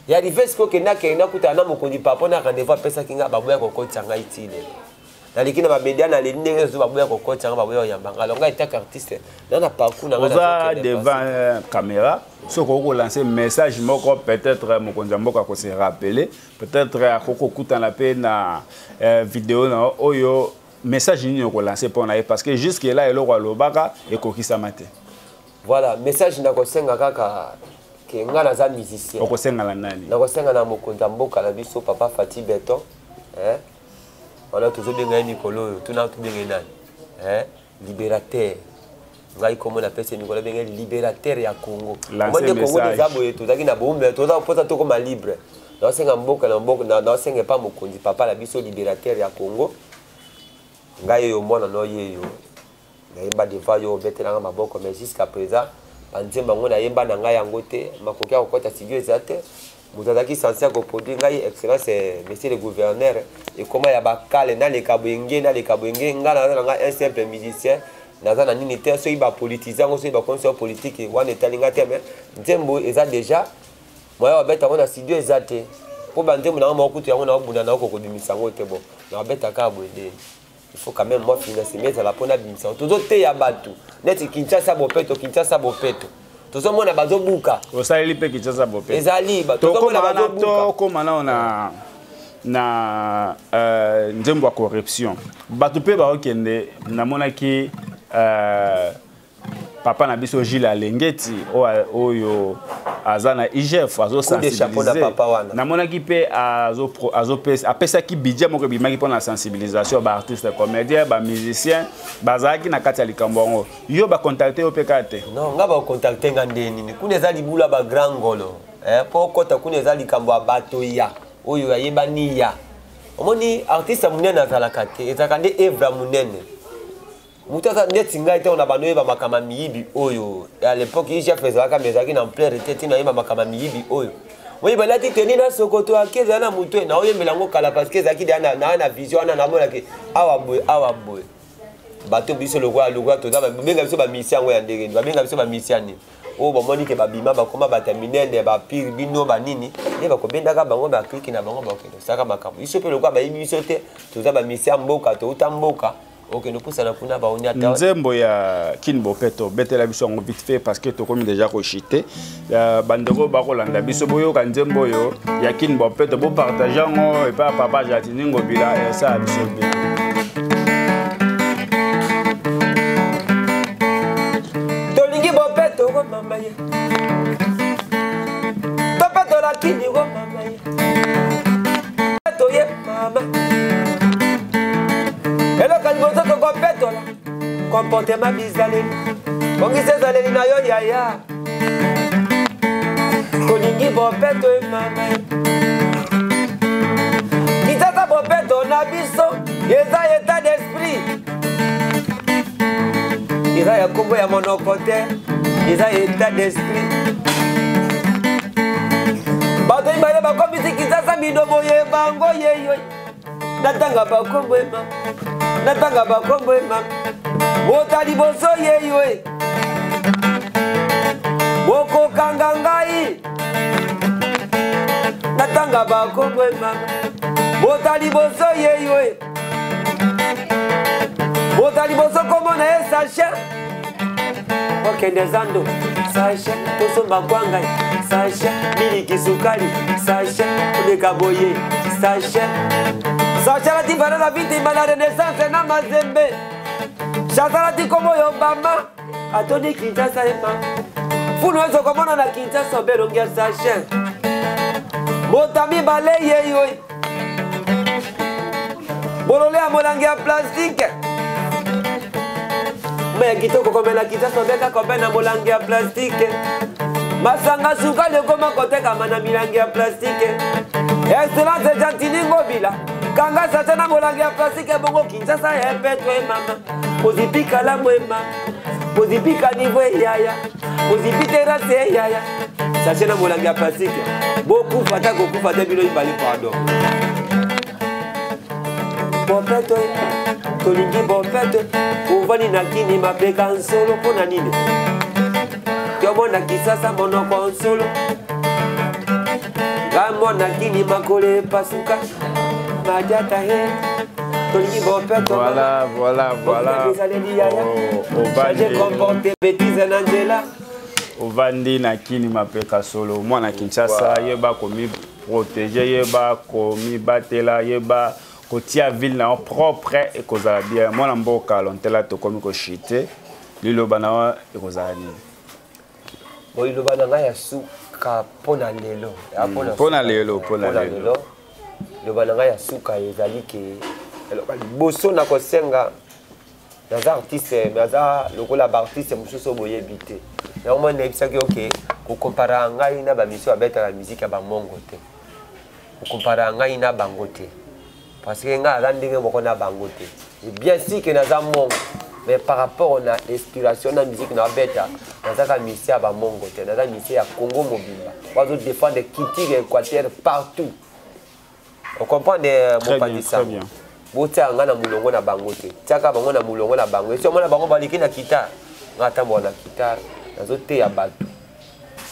Il y a des fois que na kutana mokondi papa na rendez-vous pesa kinga baboya kokotsa ngai tile. Na likina ba media na linde zo baboya kokotsa nga baboya yambanga. Alors ngai ta artiste na parcours na nga devant caméra, ce qu'on lancer message moko peut-être mokonzi mboka ko se rappeler, peut-être akoko kutana pe na vidéo na oyo message ni ko lancer pour na parce que jusque là elo kwa lobaka et kokisa mate. Voilà, message na ko senga kaka que nga naza musicien. Okosenga la nani? Na kosenga na mokonza mboka na biso papa Fati Beton, Voilà toujours bien Nicolo, tout n'a tout bien nani. Libérateur. Ngai comme on appelle ce Nicolas bien libérateur ya Congo. Moi de Congo des aboyé tout ça qui na bombe, tout ça peut être comme libre. Na senga mboka na senga pas mokonzi papa la biso libérateur ya Congo. Ngai yo mona no yeyo. Ngai devant yo betela maboko mais jusqu'à présent Anzemba ngona yemba na ngai yango te makokia kokota studio ezate mutazaki censé ko produire ngai excellence monsieur le gouverneur et comment ya bakale na le kabwenge ngana na ngai un simple musicien naza na nini te so iba politiser ngo so iba conseil politique wana etalinga te mais nzembo eza déjà moya babeta ngona studio ezate po ba nzembo na ngoma okutu yango na obunda na okoko bimisa ngo te bo na babeta ka bwede il faut quand même moi financer mais ça la pona bimisa tozo te ya bato net Kinshasa bopeto tozo mona bazo buka osali pe Kinshasa bopeto ezali bato tozo mona bazo buka comme na na nzembo ya corruption bato pe ba okende na mona ki papa na biso Gilles Alengeti oyo azana IGF azo sensibiliser na mona ki pe azo pesa ki budget moko bimaki pour la sensibilisation ba artistes comédiens ba musiciens bazaki na kati ya likambo yo ba contacter o pekate non nga ba contacter ngandeni ni kuneza libula ba grand ngolo po kota kuneza likambo ya bato ya oyo ayebani ya omoni artiste munene azalaka te ezaka nde evra munene mutata neti ngai te ona banoyeba makama miyibi oyo à l'époque IGF ezalaka mezaki na plein retete na yeba makama miyibi oyo oyi balati teni na sokoto akeza na mutu na oyembela ngo kala parce que ezaki na vision na mona ke awa boy bato biso lokwa to za benga biso ba mission ngo ya ndenge benga biso ba mission ni o bomoni ke babima bakoma bataminene ba pire bino banini ne bakobendaka bango ba click na bango bakendo saka makambo iso pe lokwa ba biso te to za ba mission mboka to utamboka ok nous poussons à la kuna ba onya ta nzembo ya Kin Bopeto betela biso ngo vite fait parce que to comme déjà kochité bandeko ba kolanda biso boyo ka nzembo yo ya Kin Bopeto bo partager ngo et pas papa Jatini Ngobila et ça biso bien tolingi Bopeto ko mama ye Bopeto la Kin ko mama ye to ye mama Hello kalbozo to Bopeto la comportement bizarre kongi sezaleli na yo yaya tolingi Bopeto e mama kitata Bopeto na biso eza état d'esprit eza ya kombo ya monokote eza état d'esprit bato ibale bakomisi Kinshasa midomo ye bango yeyo natanga bakombo ema natanga bakombo ema bota liboso yeyo bokokanga ngai natanga bakombo ema bota liboso yeyo bota liboso komona ye sachet okende zando sachet tosomba kwanga sachet miliki sukali sachet oleka boye sachet sachet la tifana la vitima la renaissance na mazembe chazala tikomo yo bama atoni Kinshasa ema funu ezo komona na Kinshasa belongi ya sachet botami bale yeyo bolole ya molangi ya plastique mais kitoko komela Kinshasa beka kombe na molangi ya plastique masanga sukali okoma kotekama na milangi ya plastique excellence Jatini Ngobila kanga sasa na molangi ya plastique bongo Kinshasa epeto e mama kozipika la mwema kozipika nivo yaya kozipite rase yaya sasa na molangi ya plastique boku fata kokufa te bilo ibali pardon Bopeto tolingi Bopeto uvani na Kini mapeka nsolo pona nini kyomona Kisasa monoko nsolo gamona Kini makole pasuka majata he tolingi Bopeto voilà ovandi na Kini mapeka solo mwana Kinshasa yeba komi protéger yeba komi batela yeba kotia ville na propre et kozala bien mwana mboka lontela to komi ko chité liloba na ekozala nini boy liloba na ya suka pona lelo pona lelo liloba na ya suka ezali ke boso na kosenga naza artiste naza lokola ba artiste mususu boyebi te na mwana ebisaki ok ko compara ngai na ba mission abeta la musique ya ba mongo te ko compara ngai na bango te parce que nga azandenge moko na bango te bien sûr que naza mongo mais par rapport na inspiration na musique na beta nazaka mission ya ba mongo te naza mission ya Congo mobimba wazo défendre culture équateur partout on comprend de mon padisa botia nga na mulongo na bango te tiaka bango na mulongo na bango et mona bango baliki na guitare nga tambo na guitare nazo te ya bato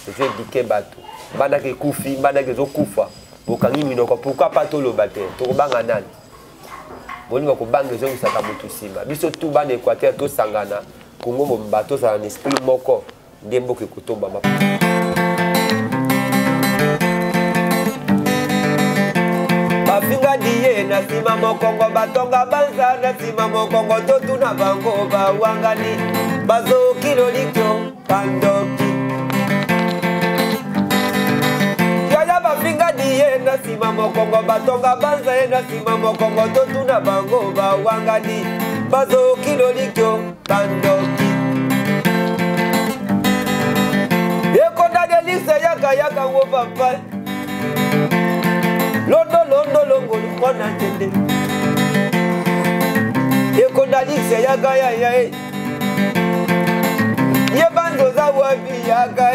je dike bato bana ke kufi bana ke zo kufa bokangi minoko pourquoi pas to lo bater to banga nani bolima ko bange zo usaka mutu sima biso tu bana Équateur to sangana Congo mo mbato za na esprit moko ndembo ke kutomba ma bafinga diye na sima mokongo batonga banza na sima mokongo to tuna bango ba wangani bazo kilolikyo pandoki yaya bafinga diye na sima mokongo batonga banza na sima mokongo to tuna bango ba wangani bazo kilolikyo pandoki ekonda delise yaka wo papa londo longo mwana tende ekonalise yaga ya ye bando za wapi yaga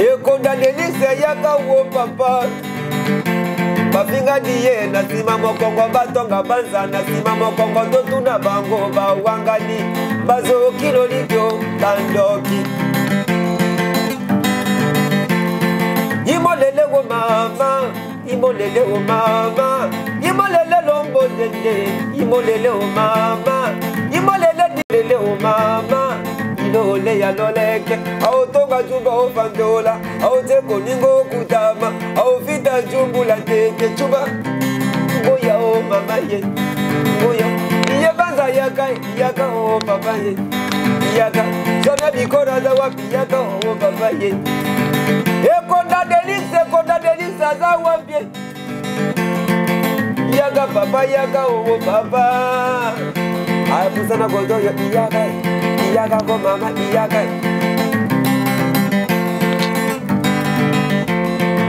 ekonalise yaga wo papa bafinga diye na sima mokongo batonga banza na sima mokongo totuna bango bawangani bazo kilolikyo tandoki imolele wo mama imolele wo mama imolele lombo dende imolele wo mama imolele dilele wo mama ilole ya loleke autoga jumba ofandola aute koningo kutama au vita jumbula teke chuba ngoya o mama ye ngoya ye banza yaka o papa ye yaka zona bikora za wapi yaka o papa ye Ekonda delise za wambie yaga papa yaga o papa ayapusana gozo yo yaga ko mama yaga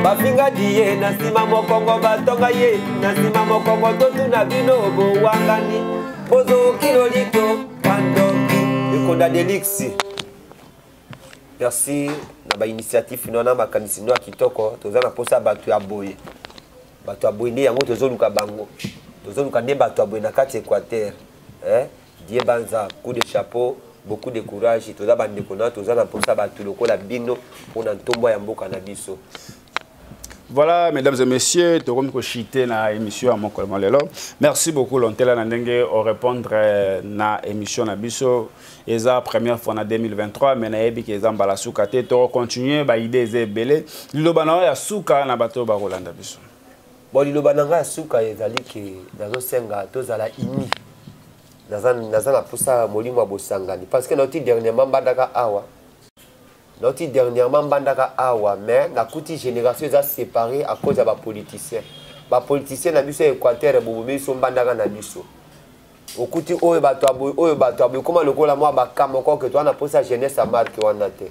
bafinga diye na sima mokongo batonga ye na sima mokongo totuna bino bo wangani bozo kiloliko pandoki Ekonda delise. Merci na ba initiative nona makanisi ndo kitoko tozana posa batu ya boye ne yango tozoluka bango tozoluka ne batu ya boye na kati Équateur die banza coup de chapeau beaucoup de courage toza bande kona tozana posa batu lokola bino pona ntombo ya mboka na biso. Voilà, mesdames et messieurs, tu as chité na émission à mon collègue. Merci beaucoup, Lontela Nandenge, au répondre na émission na biso. Et la première fois en 2023, mais na ebi ke zamba la souka te to continuer ba idée ze belé. Lilobana ya souka na bato ba Rolanda biso. Bon lilobana ya souka ezali ke nazo senga to zala ini. Nazana posa molimo bosangani parce que notre dernièrement bandaka awa. Notre dernièrement bandaka awa mais na kuti génération za séparé à cause de ba politiciens. Ba politiciens na biso Équateur bobomi so bandaka na biso. Okuti oyo bato aboy comment lokola moi ba kamoko que toi na posa jeunesse à marque wana te.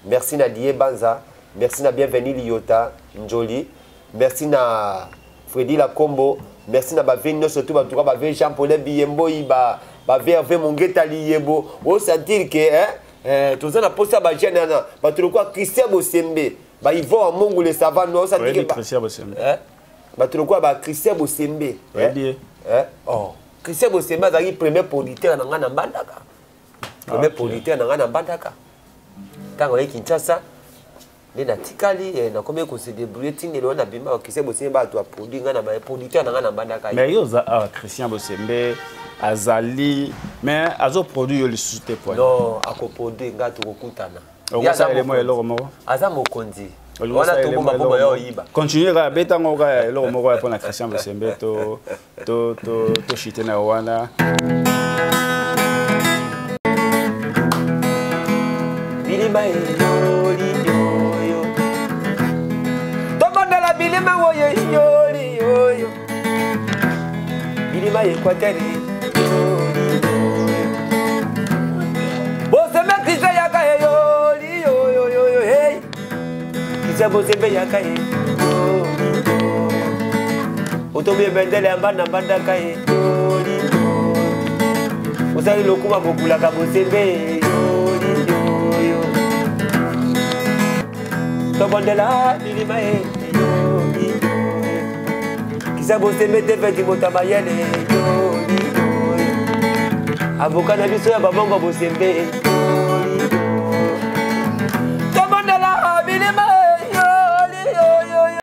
Merci na Die Banza, merci na bienvenue Liota Njoli, merci na Freddy la Combo, merci na ba vino surtout ba tuka ba Jean Paul Biyembo ba verve mongeta liyebo. O sentir que tous na posa ba jeune na ba tuloko Christian Bosembe, ba Ivo a Mongo le savant no sentir que Christian Bosembe. Ba tuloko ba Christian Bosembe. Oh Christian Bosembe azali premier producteur na ngana mbandaka. Premier producteur na ngana mbandaka. Tango ye Kinshasa ne na tikali na combien ko se débrouiller tinelo na bima Christian Bosembe ba to produire ngana ba producteur na ngana mbandaka. Mais yo za Christian Bosembe azali mais azo produire le sous-te point. Non, ako produire ngato kokutana. Ya za élément eloko moko. Aza mokonzi. Wana tobomba bomba yo yiba. Continuer ka beta ngoka eloko moko pour na Christian Bosembe to chite na wana. Bilima yoli yo. Tomanda la bilima woye yoli yo. Bilima Équateur yoli. Bosembe Christian yaka yoli yo hey. Christian Bosembe yaka yoli. Otobe bendele ambana bandaka yoli. Osali lokuma bokula ka Bosembe yoli. Tobondela bilima yoli. Christian Bosembe te feti motabayele yoli. Avocat na biso ya babongo Bosembe.